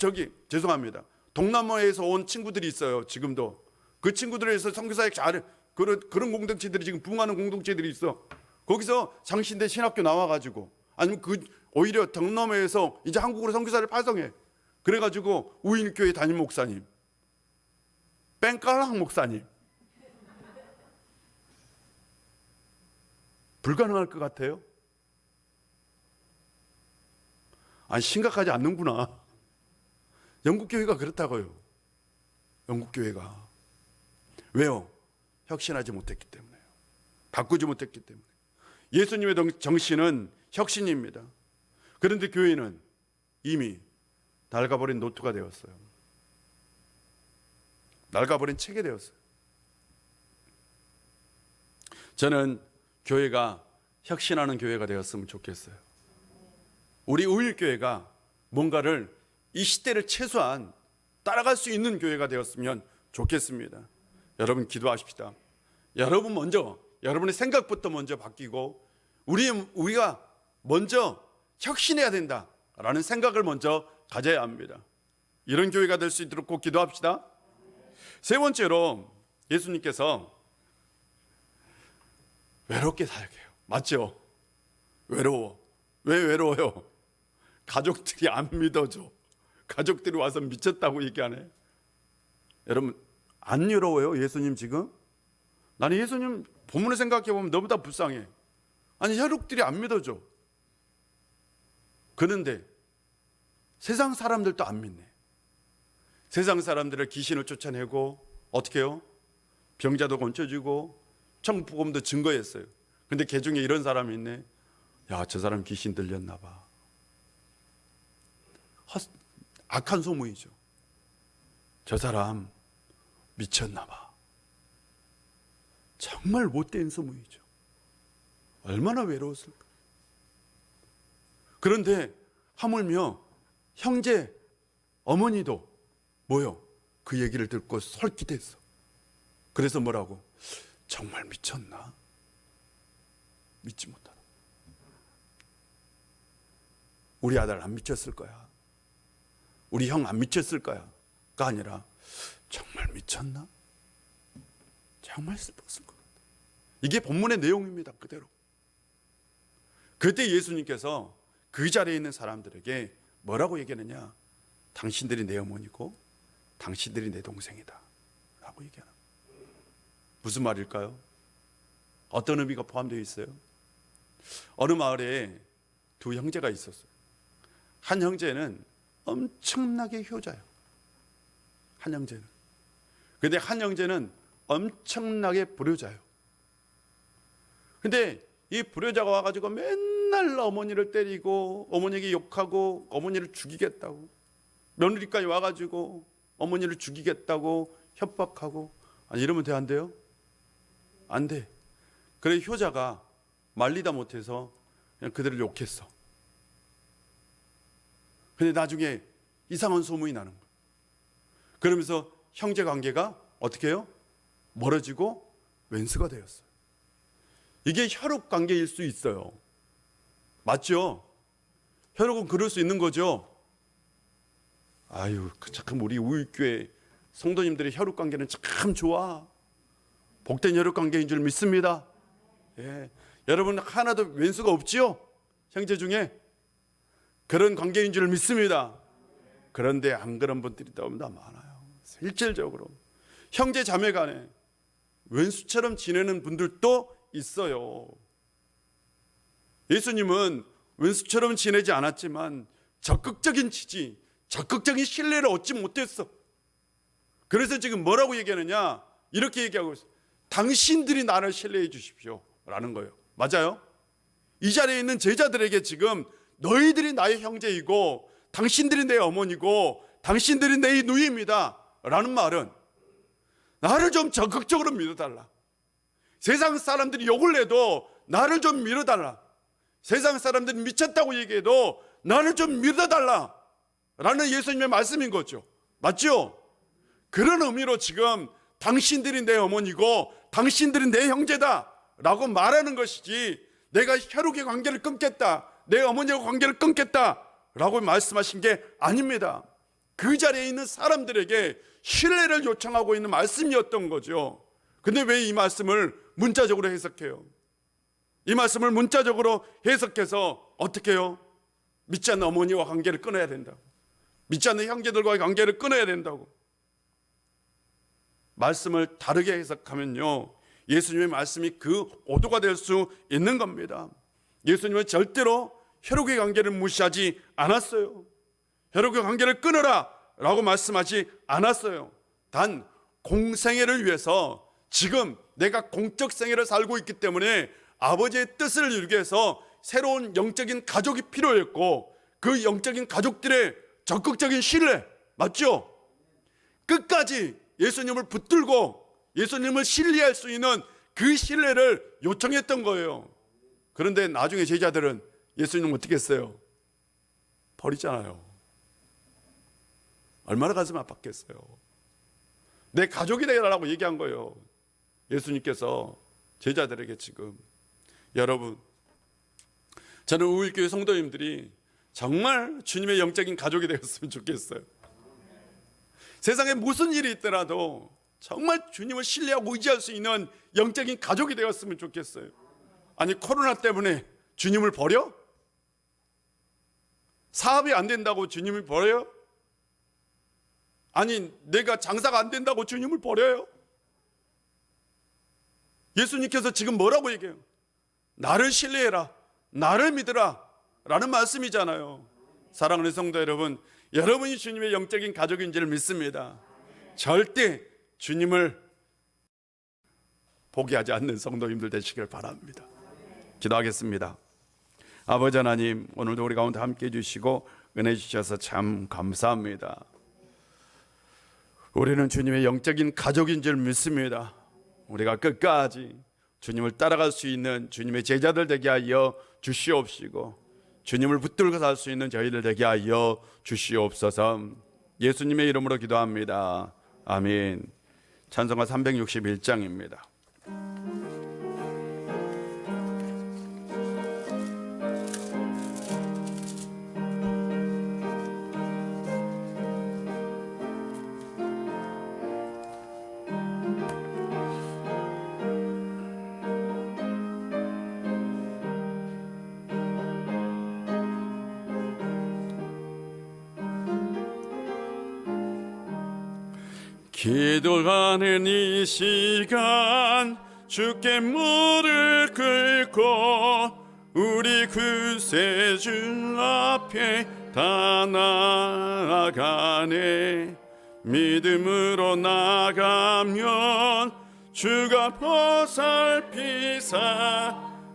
죄송합니다. 동남아에서 온 친구들이 있어요. 지금도 그 친구들을 위해서 선교사역 잘해. 그런 공동체들이 지금 부흥하는 공동체들이 있어. 거기서 장신대 신학교 나와가지고, 아니면 오히려 동남아에서 이제 한국으로 선교사를 파송해. 그래가지고 우인교회 담임 목사님, 뺑깔랑 목사님. 불가능할 것 같아요? 아니 심각하지 않는구나. 영국교회가 그렇다고요. 영국교회가. 왜요? 혁신하지 못했기 때문에요. 바꾸지 못했기 때문에. 예수님의 정신은 혁신입니다. 그런데 교회는 이미 낡아버린 노트가 되었어요. 낡아버린 책이 되었어요. 저는 교회가 혁신하는 교회가 되었으면 좋겠어요. 우리 우일교회가 뭔가를 이 시대를 최소한 따라갈 수 있는 교회가 되었으면 좋겠습니다. 여러분 기도하십시다. 여러분 먼저, 여러분의 생각부터 먼저 바뀌고 우리가 먼저 혁신해야 된다라는 생각을 먼저 가져야 합니다. 이런 교회가 될 수 있도록 꼭 기도합시다. 세 번째로 예수님께서 외롭게 사역해요. 맞죠? 외로워. 왜 외로워요? 가족들이 안 믿어줘. 가족들이 와서 미쳤다고 얘기하네. 여러분, 안 외로워요? 예수님 지금? 나는 예수님 본문을 생각해 보면 너무나 불쌍해. 아니, 혈육들이 안 믿어줘. 그런데 세상 사람들도 안 믿네. 세상 사람들을 귀신을 쫓아내고 어떻게 해요? 병자도 고쳐주고 천국복음도 증거했어요. 근데 그 중에 이런 사람이 있네. 야, 저 사람 귀신 들렸나 봐. 악한 소문이죠. 저 사람 미쳤나 봐. 정말 못된 소문이죠. 얼마나 외로웠을까. 그런데 하물며 형제 어머니도 뭐요? 그 얘기를 듣고 솔깃했어. 그래서 뭐라고? 정말 미쳤나? 믿지 못하다. 우리 아들 안 미쳤을 거야. 우리 형 안 미쳤을 거야. 가 아니라 정말 미쳤나? 정말 슬펐을 것 같아. 이게 본문의 내용입니다. 그대로. 그때 예수님께서 그 자리에 있는 사람들에게 뭐라고 얘기하느냐? 당신들이 내 어머니고 당신들이 내 동생이다 라고 얘기하는. 무슨 말일까요? 어떤 의미가 포함되어 있어요? 어느 마을에 두 형제가 있었어요. 한 형제는 엄청나게 효자예요. 한 형제는. 근데 한 형제는 엄청나게 불효자예요. 근데 이 불효자가 와가지고 맨날 어머니를 때리고 어머니에게 욕하고 어머니를 죽이겠다고, 며느리까지 와가지고 어머니를 죽이겠다고 협박하고. 아니, 이러면 돼, 안 돼요? 안 돼. 그래 효자가 말리다 못해서 그냥 그들을 욕했어. 근데 나중에 이상한 소문이 나는 거예요. 그러면서 형제 관계가 어떻게 해요? 멀어지고 왼수가 되었어요. 이게 혈육 관계일 수 있어요. 맞죠? 혈육은 그럴 수 있는 거죠. 아유, 참 우리 우익교회 성도님들의 혈육 관계는 참 좋아. 복된 혈육 관계인 줄 믿습니다. 예. 여러분 하나도 왼수가 없지요? 형제 중에 그런 관계인 줄 믿습니다. 그런데 안 그런 분들이 너무나 많아요. 실질적으로 형제 자매 간에 왼수처럼 지내는 분들도 있어요. 예수님은 왼수처럼 지내지 않았지만 적극적인 지지, 적극적인 신뢰를 얻지 못했어. 그래서 지금 뭐라고 얘기하느냐? 이렇게 얘기하고 있어요. 당신들이 나를 신뢰해 주십시오 라는 거예요. 맞아요? 이 자리에 있는 제자들에게 지금 너희들이 나의 형제이고 당신들이 내 어머니고 당신들이 내 누이입니다 라는 말은 나를 좀 적극적으로 믿어달라. 세상 사람들이 욕을 해도 나를 좀 믿어달라. 세상 사람들이 미쳤다고 얘기해도 나를 좀 믿어달라 라는 예수님의 말씀인 거죠. 맞죠? 그런 의미로 지금 당신들이 내 어머니고 당신들이 내 형제다 라고 말하는 것이지, 내가 혈육의 관계를 끊겠다, 내 어머니와 관계를 끊겠다 라고 말씀하신 게 아닙니다. 그 자리에 있는 사람들에게 신뢰를 요청하고 있는 말씀이었던 거죠. 근데 왜 이 말씀을 문자적으로 해석해요? 이 말씀을 문자적으로 해석해서 어떻게 해요? 믿지 않는 어머니와 관계를 끊어야 된다고, 믿지 않는 형제들과의 관계를 끊어야 된다고. 말씀을 다르게 해석하면요, 예수님의 말씀이 그 오도가 될 수 있는 겁니다. 예수님은 절대로 혈육의 관계를 무시하지 않았어요. 혈육의 관계를 끊어라 라고 말씀하지 않았어요. 단 공생애를 위해서 지금 내가 공적 생애를 살고 있기 때문에 아버지의 뜻을 이루기 위해서 새로운 영적인 가족이 필요했고, 그 영적인 가족들의 적극적인 신뢰, 맞죠? 끝까지 예수님을 붙들고 예수님을 신뢰할 수 있는 그 신뢰를 요청했던 거예요. 그런데 나중에 제자들은 예수님 어떻게 했어요? 버리잖아요. 얼마나 가슴 아팠겠어요. 내 가족이 되라고 얘기한 거예요. 예수님께서 제자들에게 지금. 여러분, 저는 우일교회 성도님들이 정말 주님의 영적인 가족이 되었으면 좋겠어요. 세상에 무슨 일이 있더라도 정말 주님을 신뢰하고 의지할 수 있는 영적인 가족이 되었으면 좋겠어요. 아니, 코로나 때문에 주님을 버려? 사업이 안 된다고 주님을 버려요? 아니, 내가 장사가 안 된다고 주님을 버려요? 예수님께서 지금 뭐라고 얘기해요? 나를 신뢰해라, 나를 믿으라 라는 말씀이잖아요. 사랑하는 성도 여러분, 여러분이 주님의 영적인 가족인 줄 믿습니다. 절대 주님을 포기하지 않는 성도님들 되시길 바랍니다. 기도하겠습니다. 아버지 하나님, 오늘도 우리 가운데 함께 해주시고 은혜 주셔서 참 감사합니다. 우리는 주님의 영적인 가족인 줄 믿습니다. 우리가 끝까지 주님을 따라갈 수 있는 주님의 제자들 되게 하여 주시옵시고, 주님을 붙들고 살 수 있는 저희들 되게 하여 주시옵소서. 예수님의 이름으로 기도합니다. 아멘. 찬송가 361장입니다. 기도하는 이 시간 주께 무릎 꿇고 우리 구세주 앞에 다 나아가네. 믿음으로 나가면 주가 보살피사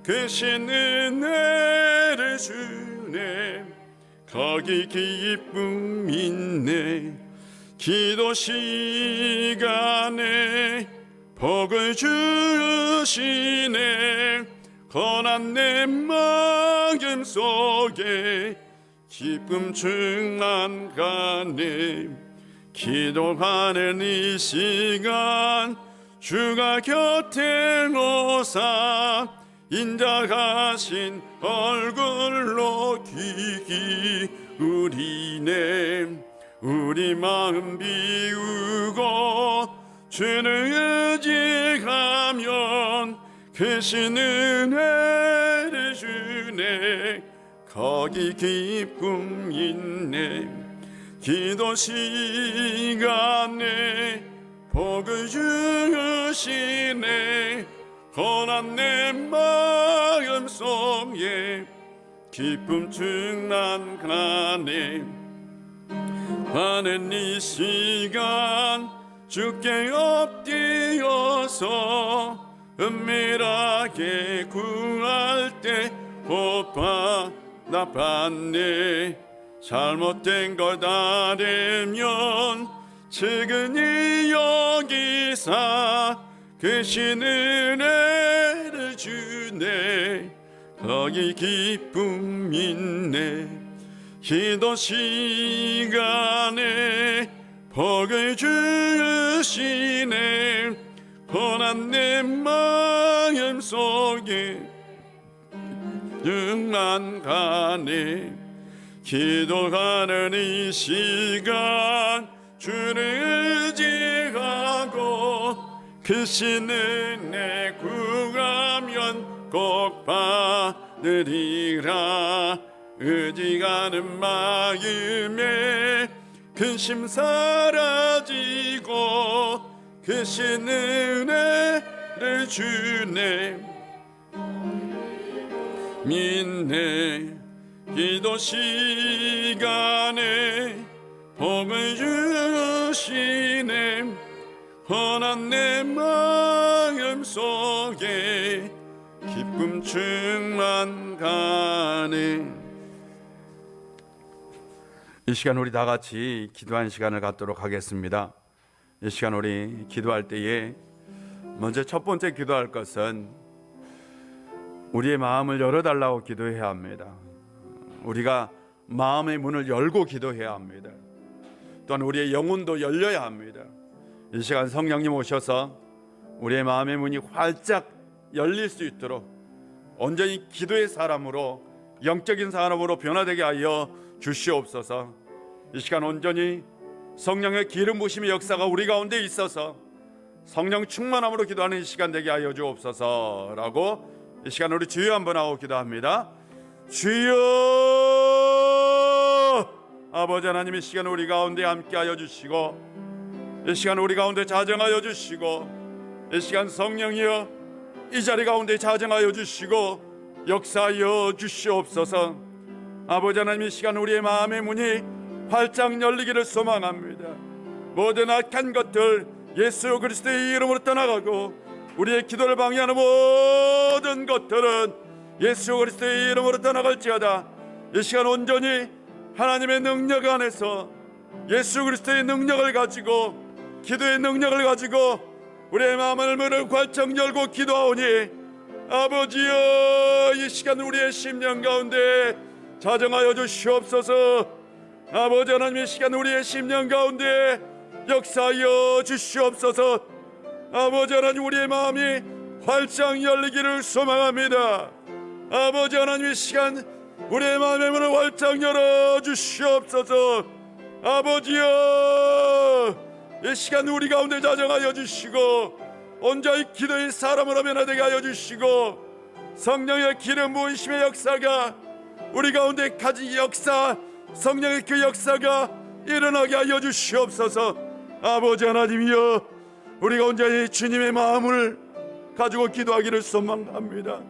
크신 은혜를 주네. 거기 기쁨 있네. 기도 시간에 복을 주시네. 건한 내 마음 속에 기쁨 충만하네. 기도하는 이 시간 주가 곁에 오사 인자하신 얼굴로 귀 기울이네. 우리 마음 비우고 주를 의지하면 크신 은혜를 주네. 거기 기쁨 있네. 기도 시간에 복을 주시네. 건한 내 마음 속에 기쁨 충만하네. 하는 이 시간 주께 엎드려서 은밀하게 구할 때 복받아 받네. 잘못된 걸 다르면 측은히 여기사 크신 은혜를 주네. 거기 기쁨 있네. 기도 시간에 복을 주시네. 건한 내 마음 속에 능만 가네. 기도하는 이 시간 주를 의지하고 크신 은혜 구하면 꼭 받으리라. 의지하는 마음에 근심 사라지고 크신 은혜를 주네. 믿네. 기도 시간에 복을 주시네. 헌한 내 마음 속에 기쁨 충만하네. 이 시간 우리 다 같이 기도하는 시간을 갖도록 하겠습니다. 이 시간 우리 기도할 때에 먼저 첫 번째 기도할 것은 우리의 마음을 열어달라고 기도해야 합니다. 우리가 마음의 문을 열고 기도해야 합니다. 또한 우리의 영혼도 열려야 합니다. 이 시간 성령님 오셔서 우리의 마음의 문이 활짝 열릴 수 있도록 온전히 기도의 사람으로, 영적인 사람으로 변화되게 하여 주시옵소서. 이 시간 온전히 성령의 기름 부심의 역사가 우리 가운데 있어서 성령 충만함으로 기도하는 이 시간 되게 하여 주옵소서라고 이 시간 우리 주여 한번 하고 기도합니다. 주여, 아버지 하나님, 이 시간 우리 가운데 함께하여 주시고 이 시간 우리 가운데 자정하여 주시고 이 시간 성령이여 이 자리 가운데 자정하여 주시고 역사하여 주시옵소서. 아버지 하나님, 이 시간 우리의 마음의 문이 활짝 열리기를 소망합니다. 모든 악한 것들 예수 그리스도의 이름으로 떠나가고 우리의 기도를 방해하는 모든 것들은 예수 그리스도의 이름으로 떠나갈지어다. 이 시간 온전히 하나님의 능력 안에서 예수 그리스도의 능력을 가지고 기도의 능력을 가지고 우리의 마음을 문을 활짝 열고 기도하오니 아버지여, 이 시간 우리의 심령 가운데 자정하여 주시옵소서. 아버지 하나님, 이 시간 우리의 심령 가운데 역사하여 주시옵소서. 아버지 하나님, 우리의 마음이 활짝 열리기를 소망합니다. 아버지 하나님, 이 시간 우리의 마음의 문을 활짝 열어 주시옵소서. 아버지여, 이 시간 우리 가운데 자정하여 주시고 온전히 기도의 사람으로 변화되게 하여 주시고 성령의 기름 부으심의 역사가 우리 가운데 가진 역사, 성령의 그 역사가 일어나게 하여 주시옵소서. 아버지 하나님이여, 우리가 온전히 주님의 마음을 가지고 기도하기를 소망합니다.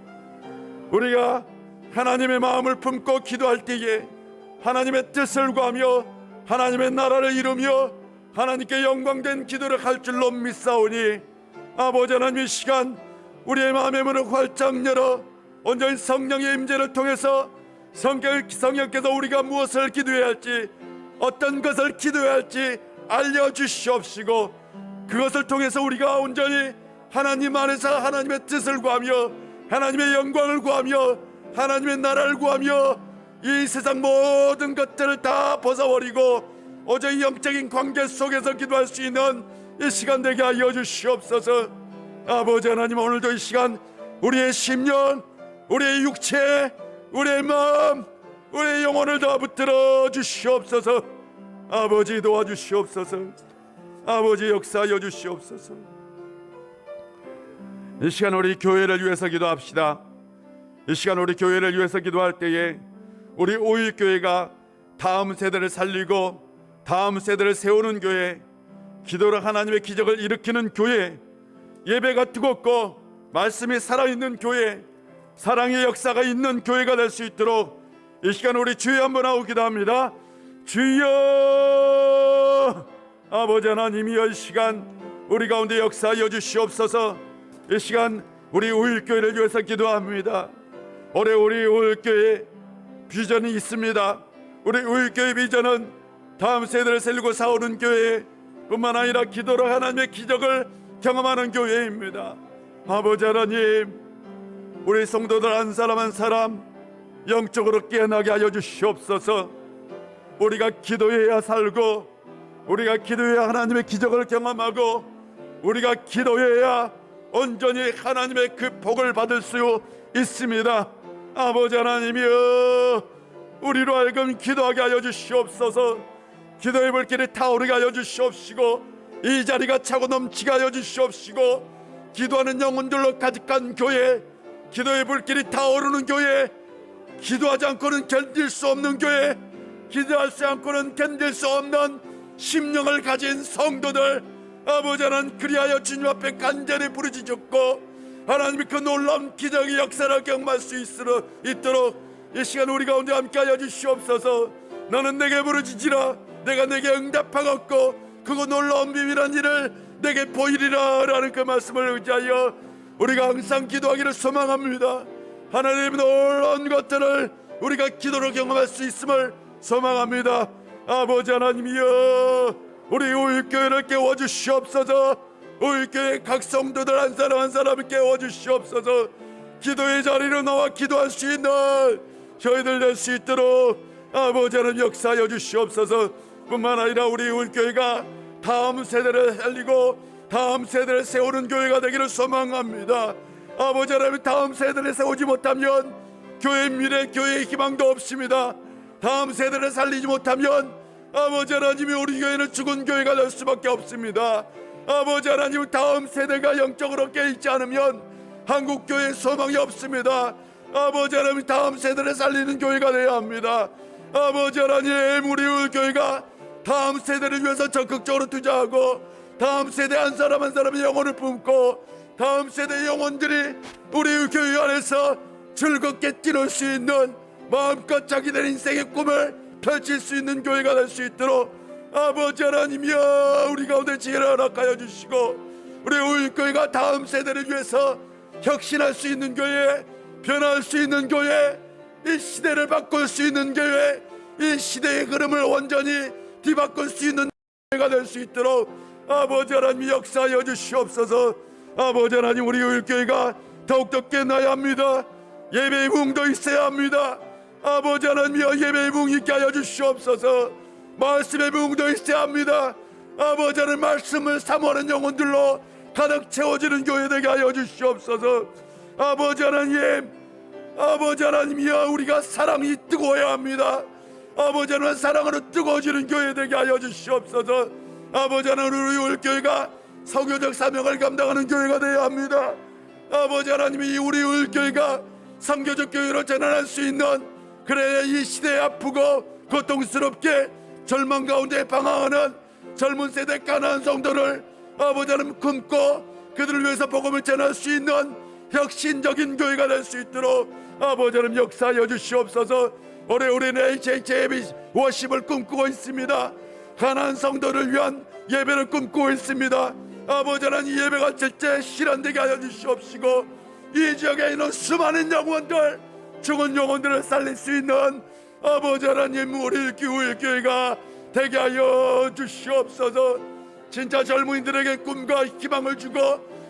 우리가 하나님의 마음을 품고 기도할 때에 하나님의 뜻을 구하며 하나님의 나라를 이루며 하나님께 영광된 기도를 할 줄로 믿사오니 아버지 하나님, 이 시간 우리의 마음의 문을 활짝 열어 온전히 성령의 임재를 통해서 성령께서 우리가 무엇을 기도해야 할지, 어떤 것을 기도해야 할지 알려주시옵시고 그것을 통해서 우리가 온전히 하나님 안에서 하나님의 뜻을 구하며 하나님의 영광을 구하며 하나님의 나라를 구하며 이 세상 모든 것들을 다 벗어버리고 오직 영적인 관계 속에서 기도할 수 있는 이 시간 되게 하여 주시옵소서. 아버지 하나님, 오늘도 이 시간 우리의 심령, 우리의 육체, 우리의 마음, 우리의 영혼을 다 붙들어 주시옵소서. 아버지 도와주시옵소서. 아버지 역사하여 주시옵소서. 이 시간 우리 교회를 위해서 기도합시다. 이 시간 우리 교회를 위해서 기도할 때에 우리 오일교회가 다음 세대를 살리고 다음 세대를 세우는 교회, 기도로 하나님의 기적을 일으키는 교회, 예배가 뜨겁고 말씀이 살아있는 교회, 사랑의 역사가 있는 교회가 될 수 있도록 이 시간 우리 주여 한번 하고 기도합니다. 주여, 아버지 하나님이여, 이 시간 우리 가운데 역사하여 주시옵소서. 이 시간 우리 오일교회를 위해서 기도합니다. 올해 우리 오일교회 비전이 있습니다. 우리 오일교회 비전은 다음 세대를 살리고 싸우는 교회 뿐만 아니라 기도로 하나님의 기적을 경험하는 교회입니다. 아버지 하나님, 우리 성도들 한 사람 한 사람 영적으로 깨어나게 하여 주시옵소서. 우리가 기도해야 살고 우리가 기도해야 하나님의 기적을 경험하고 우리가 기도해야 온전히 하나님의 그 복을 받을 수 있습니다. 아버지 하나님이여, 우리로 하여금 기도하게 하여 주시옵소서. 기도의 불길이 타오르게 하여 주시옵시고 이 자리가 차고 넘치게 하여 주시옵시고 기도하는 영혼들로 가득한 교회, 기도의 불길이 타오르는 교회, 기도하지 않고는 견딜 수 없는 교회, 기도하지 않고는 견딜 수 없는 심령을 가진 성도들, 아버지 하나님, 그리하여 주님 앞에 간절히 부르짖었고 하나님이 그 놀라운 기적의 역사를 경험할 수 있도록 이 시간 우리 가운데 함께하여 주시옵소서. 너는 내게 부르짖으라, 내가 내게 응답하겠고 그거 놀라운 비밀한 일을 내게 보이리라 라는 그 말씀을 의지하여 우리가 항상 기도하기를 소망합니다. 하나님의 놀라운 것들을 우리가 기도로 경험할 수 있음을 소망합니다. 아버지 하나님이여, 우리 오일교회를 깨워주시옵소서. 오일교회 각 성도들 한 사람 한 사람을 깨워주시옵소서. 기도의 자리로 나와 기도할 수 있는 저희들 될 수 있도록 아버지 하나님 역사하여 주시옵소서. 뿐만 아니라 우리 오일교회가 다음 세대를 살리고 다음 세대를 세우는 교회가 되기를 소망합니다. 아버지 하나님, 다음 세대를 세우지 못하면 교회의 미래, 교회의 희망도 없습니다. 다음 세대를 살리지 못하면 아버지 하나님이 우리 교회는 죽은 교회가 될 수밖에 없습니다. 아버지 하나님, 다음 세대가 영적으로 깨있지 않으면 한국교회에 소망이 없습니다. 아버지 하나님, 다음 세대를 살리는 교회가 되어야 합니다. 아버지 하나님, 우리 교회가 다음 세대를 위해서 적극적으로 투자하고 다음 세대 한 사람 한 사람의 영혼을 품고 다음 세대의 영혼들이 우리 교회 안에서 즐겁게 뛰놀 수 있는, 마음껏 자기들 인생의 꿈을 펼칠 수 있는 교회가 될 수 있도록 아버지 하나님이여, 우리 가운데 지혜를 허락하여 주시고 우리 교회가 다음 세대를 위해서 혁신할 수 있는 교회, 변할 수 있는 교회, 이 시대를 바꿀 수 있는 교회, 이 시대의 흐름을 완전히 뒤바꿀 수 있는 교회가 될 수 있도록 아버지 하나님 역사하여 주시옵소서. 아버지 하나님, 우리 교회가 더욱더 깨어나야 합니다. 예배의 부흥도 있어야 합니다. 아버지 하나님이여, 예배의 부흥 있게 하여 주시옵소서. 말씀의 부흥도 있어야 합니다. 아버지 하나님, 말씀을 사모하는 영혼들로 가득 채워지는 교회 되게 하여 주시옵소서. 아버지 하나님, 아버지 하나님이여, 우리가 사랑이 뜨거워야 합니다. 아버지 하나님, 사랑으로 뜨거워지는 교회 되게 하여 주시옵소서. 아버지 하나님, 우리 교회가 선교적 사명을 감당하는 교회가 되어야 합니다. 아버지 하나님이 우리 교회가 선교적 교회로 전환할 수 있는, 그래야 이 시대에 아프고 고통스럽게 절망 가운데 방황하는 젊은 세대 가난한 성도를 아버지 하나님 품고 그들을 위해서 복음을 전할 수 있는 혁신적인 교회가 될 수 있도록 아버지 하나님 역사하여 주시옵소서. 올해 우리는 HHAB 워십을 꿈꾸고 있습니다. 가난한 성도를 위한 예배를 꿈꾸고 있습니다. 아버지 하나님, 예배가 절대 실현되게 하여 주시옵시고 이 지역에 있는 수많은 영혼들, 죽은 영혼들을 살릴 수 있는 아버지 하나님, 우리 교회가 되게 하여 주시옵소서. 진짜 젊은이들에게 꿈과 희망을 주고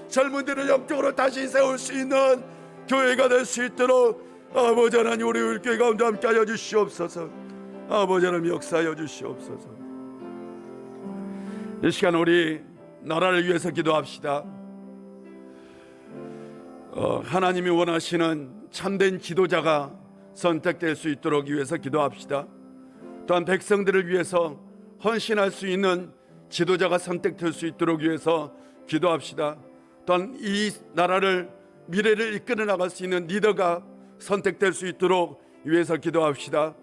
젊은이들을 영적으로 다시 세울 수 있는 교회가 될 수 있도록 아버지 하나님, 우리 교회 가운데 함께 하여 주시옵소서. 아버지 하나님 역사하여 주시옵소서. 이 시간 우리 나라를 위해서 기도합시다. 하나님이 원하시는 참된 지도자가 선택될 수 있도록 위해서 기도합시다. 또한 백성들을 위해서 헌신할 수 있는 지도자가 선택될 수 있도록 위해서 기도합시다. 또한 이 나라를 미래를 이끌어 나갈 수 있는 리더가 선택될 수 있도록 위해서 기도합시다.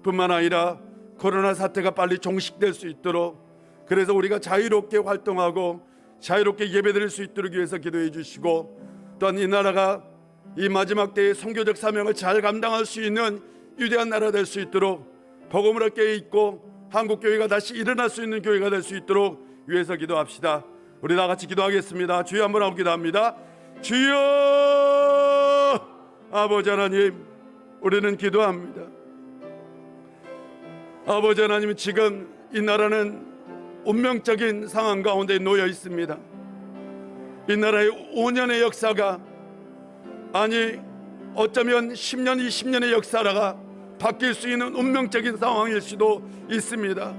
뿐만 아니라 코로나 사태가 빨리 종식될 수 있도록, 그래서 우리가 자유롭게 활동하고 자유롭게 예배드릴 수 있도록 위해서 기도해 주시고, 또한 이 나라가 이 마지막 때의 선교적 사명을 잘 감당할 수 있는 위대한 나라 될 수 있도록, 복음으로 깨어있고 한국교회가 다시 일어날 수 있는 교회가 될 수 있도록 위해서 기도합시다. 우리 다 같이 기도하겠습니다. 주여 한번 하고 기도합니다. 주여, 아버지 하나님, 우리는 기도합니다. 아버지 하나님, 지금 이 나라는 운명적인 상황 가운데 놓여 있습니다. 이 나라의 5년의 역사가, 아니 어쩌면 10년, 20년의 역사가 바뀔 수 있는 운명적인 상황일 수도 있습니다.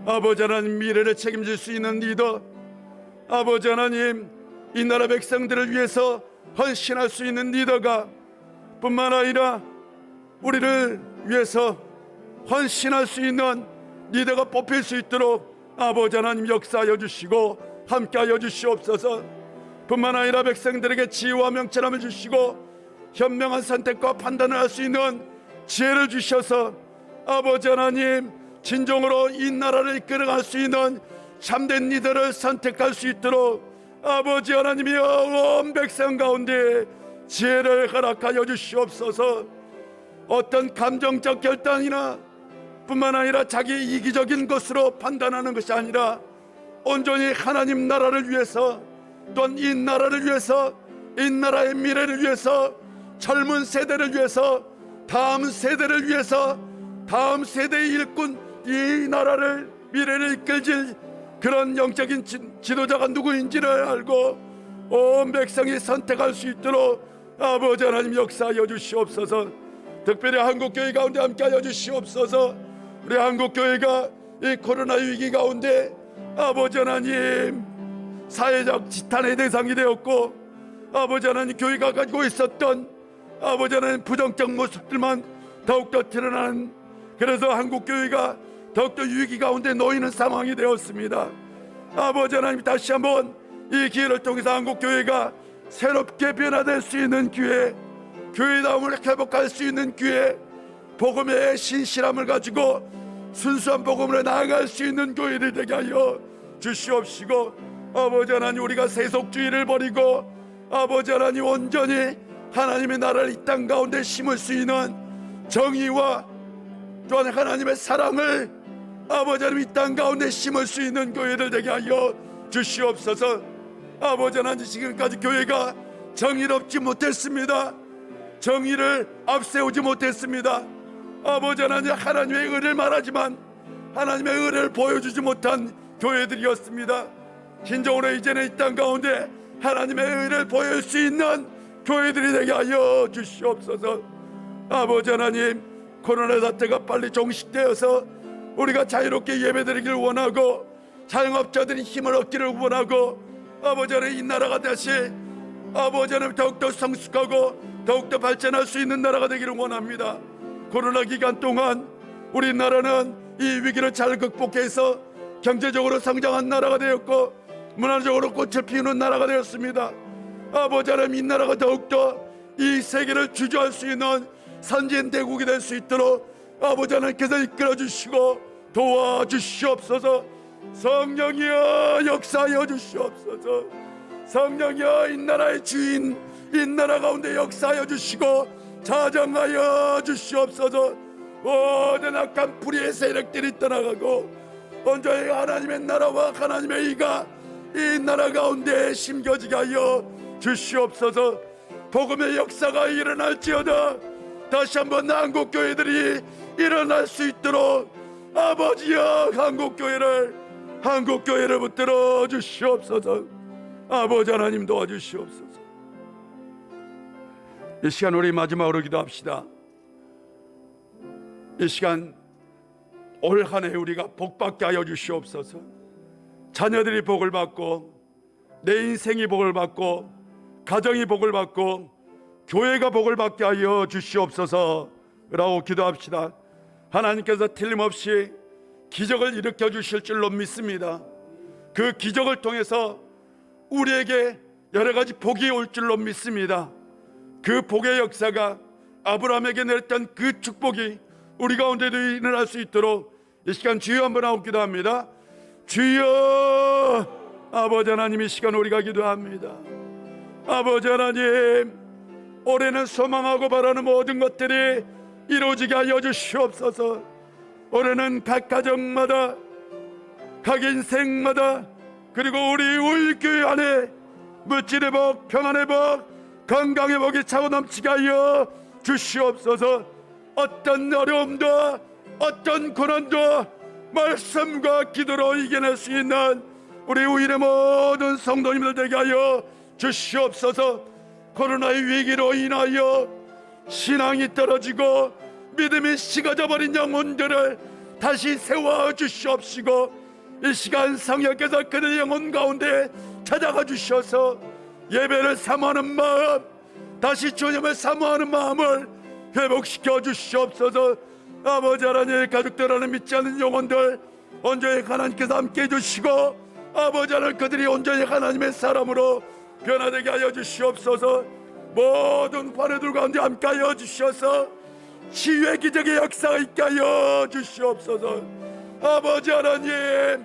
아버지 하나님, 미래를 책임질 수 있는 리더, 아버지 하나님, 이 나라 백성들을 위해서 헌신할 수 있는 리더가 뿐만 아니라 우리를 위해서 헌신할 수 있는 리더가 뽑힐 수 있도록 아버지 하나님 역사하여 주시고 함께하여 주시옵소서. 뿐만 아니라 백성들에게 지혜와 명철함을 주시고 현명한 선택과 판단을 할 수 있는 지혜를 주셔서 아버지 하나님, 진정으로 이 나라를 이끌어갈 수 있는 참된 리더를 선택할 수 있도록 아버지 하나님이여, 온 백성 가운데 지혜를 허락하여 주시옵소서. 어떤 감정적 결단이나 뿐만 아니라 자기 이기적인 것으로 판단하는 것이 아니라 온전히 하나님 나라를 위해서, 또한 이 나라를 위해서, 이 나라의 미래를 위해서, 젊은 세대를 위해서, 다음 세대를 위해서, 다음 세대의 일꾼, 이 나라를 미래를 이끌질 그런 영적인 지도자가 누구인지를 알고 온 백성이 선택할 수 있도록 아버지 하나님 역사하여 주시옵소서. 특별히 한국교회 가운데 함께하여 주시옵소서. 우리 한국교회가 이 코로나 위기 가운데 아버지 하나님 사회적 지탄의 대상이 되었고, 아버지 하나님 교회가 가지고 있었던 아버지 하나님 부정적 모습들만 더욱더 드러나는, 그래서 한국교회가 더욱더 위기 가운데 놓이는 상황이 되었습니다. 아버지 하나님, 다시 한번 이 기회를 통해서 한국교회가 새롭게 변화될 수 있는 기회, 교회다움을 회복할 수 있는 기회, 복음의 신실함을 가지고 순수한 복음으로 나아갈 수 있는 교회들이 되게 하여 주시옵시고, 아버지 하나님, 우리가 세속주의를 버리고 아버지 하나님 온전히 하나님의 나라를 이 땅 가운데 심을 수 있는 정의와 또한 하나님의 사랑을 아버지 하나님 이 땅 가운데 심을 수 있는 교회들 되게 하여 주시옵소서. 아버지 하나님, 지금까지 교회가 정의롭지 못했습니다. 정의를 앞세우지 못했습니다. 아버지 하나님, 하나님의 의를 말하지만 하나님의 의를 보여주지 못한 교회들이었습니다. 진정으로 이제는 이 땅 가운데 하나님의 의를 보여줄 수 있는 교회들이 되게 하여 주시옵소서. 아버지 하나님, 코로나 사태가 빨리 종식되어서 우리가 자유롭게 예배드리기를 원하고 자영업자들이 힘을 얻기를 원하고, 아버지 하나님, 이 나라가 다시 아버지 하나님 더욱더 성숙하고 더욱더 발전할 수 있는 나라가 되기를 원합니다. 코로나 기간 동안 우리나라는 이 위기를 잘 극복해서 경제적으로 성장한 나라가 되었고 문화적으로 꽃을 피우는 나라가 되었습니다. 아버지 하나님, 이 나라가 더욱더 이 세계를 주저할 수 있는 선진 대국이 될 수 있도록 아버지 하나님께서 이끌어 주시고 도와주시옵소서. 성령이여 역사하여 주시옵소서. 성령이여 이 나라의 주인, 이 나라 가운데 역사하여 주시고 자정하여 주시옵소서. 모든 악한 불의의 세력들이 떠나가고 온전히 하나님의 나라와 하나님의 의가 이 나라 가운데 심겨지게 하여 주시옵소서. 복음의 역사가 일어날지어다. 다시 한번 한국교회들이 일어날 수 있도록 아버지여 한국교회를 붙들어 주시옵소서. 아버지 하나님, 도와주시옵소서. 이 시간 우리 마지막으로 기도합시다. 이 시간 올 한 해 우리가 복받게 하여 주시옵소서. 자녀들이 복을 받고 내 인생이 복을 받고 가정이 복을 받고 교회가 복을 받게 하여 주시옵소서 라고 기도합시다. 하나님께서 틀림없이 기적을 일으켜 주실 줄로 믿습니다. 그 기적을 통해서 우리에게 여러 가지 복이 올 줄로 믿습니다. 그 복의 역사가 아브라함에게 내렸던 그 축복이 우리 가운데도 일어날 수 있도록 이 시간 주여 한번 하고 기도합니다. 주여, 아버지 하나님, 이 시간 우리가 기도합니다. 아버지 하나님, 올해는 소망하고 바라는 모든 것들이 이루어지게 하여 주시옵소서. 올해는 각 가정마다 각 인생마다 그리고 우리 울교회 안에 무질의 복, 평안의 복, 건강의 복이 차고 넘치게 하여 주시옵소서. 어떤 어려움도 어떤 고난도 말씀과 기도로 이겨낼 수 있는 우리 우일의 모든 성도님들 되게 하여 주시옵소서. 코로나의 위기로 인하여 신앙이 떨어지고 믿음이 식어져 버린 영혼들을 다시 세워 주시옵시고, 이 시간 성령께서 그들의 영혼 가운데 찾아가 주셔서 예배를 사모하는 마음, 다시 주님을 사모하는 마음을 회복시켜 주시옵소서. 아버지 하나님, 가족들 안에 믿지 않는 영혼들 온전히 하나님께서 함께 해주시고, 아버지 하나님, 그들이 온전히 하나님의 사람으로 변화되게 하여 주시옵소서. 모든 환우들 가운데 함께 하여 주셔서 치유의 기적의 역사가 있게 하여 주시옵소서. 아버지 하나님,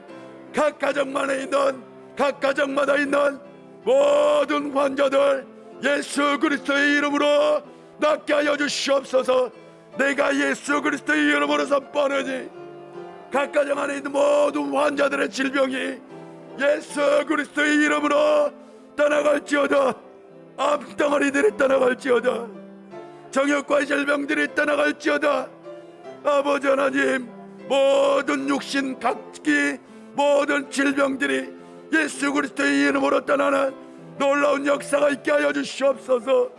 각 가정만에 있는 각 가정마다 있는 모든 환자들 예수 그리스도의 이름으로 낫게 하여 주시옵소서. 내가 예수 그리스도의 이름으로 선포하노니 각 가정 안에 있는 모든 환자들의 질병이 예수 그리스도의 이름으로 떠나갈지어다. 암덩어리들이 떠나갈지어다. 정욕과 질병들이 떠나갈지어다. 아버지 하나님, 모든 육신 각기 모든 질병들이 예수 그리스도의 이름으로 떠나는 놀라운 역사가 있게 하여 주시옵소서.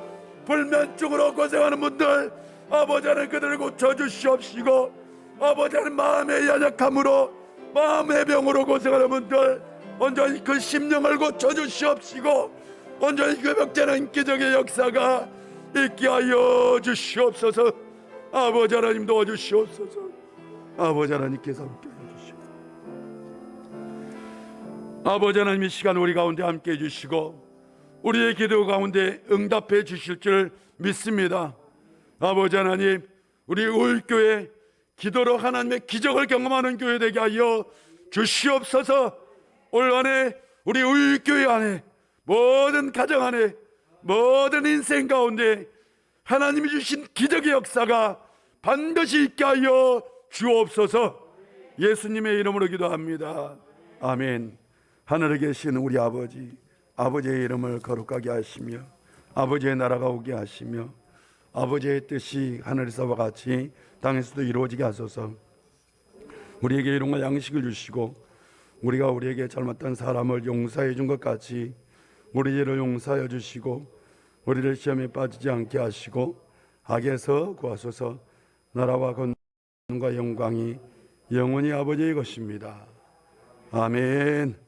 불면증으로 고생하는 분들 아버지 하나님, 그들을 고쳐주시옵시고, 아버지 하나님, 마음의 연약함으로 마음의 병으로 고생하는 분들 온전히 그 심령을 고쳐주시옵시고, 온전히 회복되는 기적의 역사가 있게 하여 주시옵소서. 아버지 하나님, 도와주시옵소서. 아버지 하나님께서 함께 해주시옵소서. 아버지 하나님, 이 시간 우리 가운데 함께 해주시고 우리의 기도 가운데 응답해 주실 줄 믿습니다. 아버지 하나님, 우리 울교회 기도로 하나님의 기적을 경험하는 교회 되게 하여 주시옵소서. 올 한해 우리 울교회 안에 모든 가정 안에 모든 인생 가운데 하나님이 주신 기적의 역사가 반드시 있게 하여 주옵소서. 예수님의 이름으로 기도합니다. 아멘. 하늘에 계신 우리 아버지, 아버지의 이름을 거룩하게 하시며 아버지의 나라가 오게 하시며 아버지의 뜻이 하늘에서와 같이 땅에서도 이루어지게 하소서. 우리에게 일용할 양식을 주시고 우리가 우리에게 잘못한 사람을 용서해 준 것 같이 우리 죄를 용서하여 주시고 우리를 시험에 빠지지 않게 하시고 악에서 구하소서. 나라와 권능과 영광이 영원히 아버지의 것입니다. 아멘.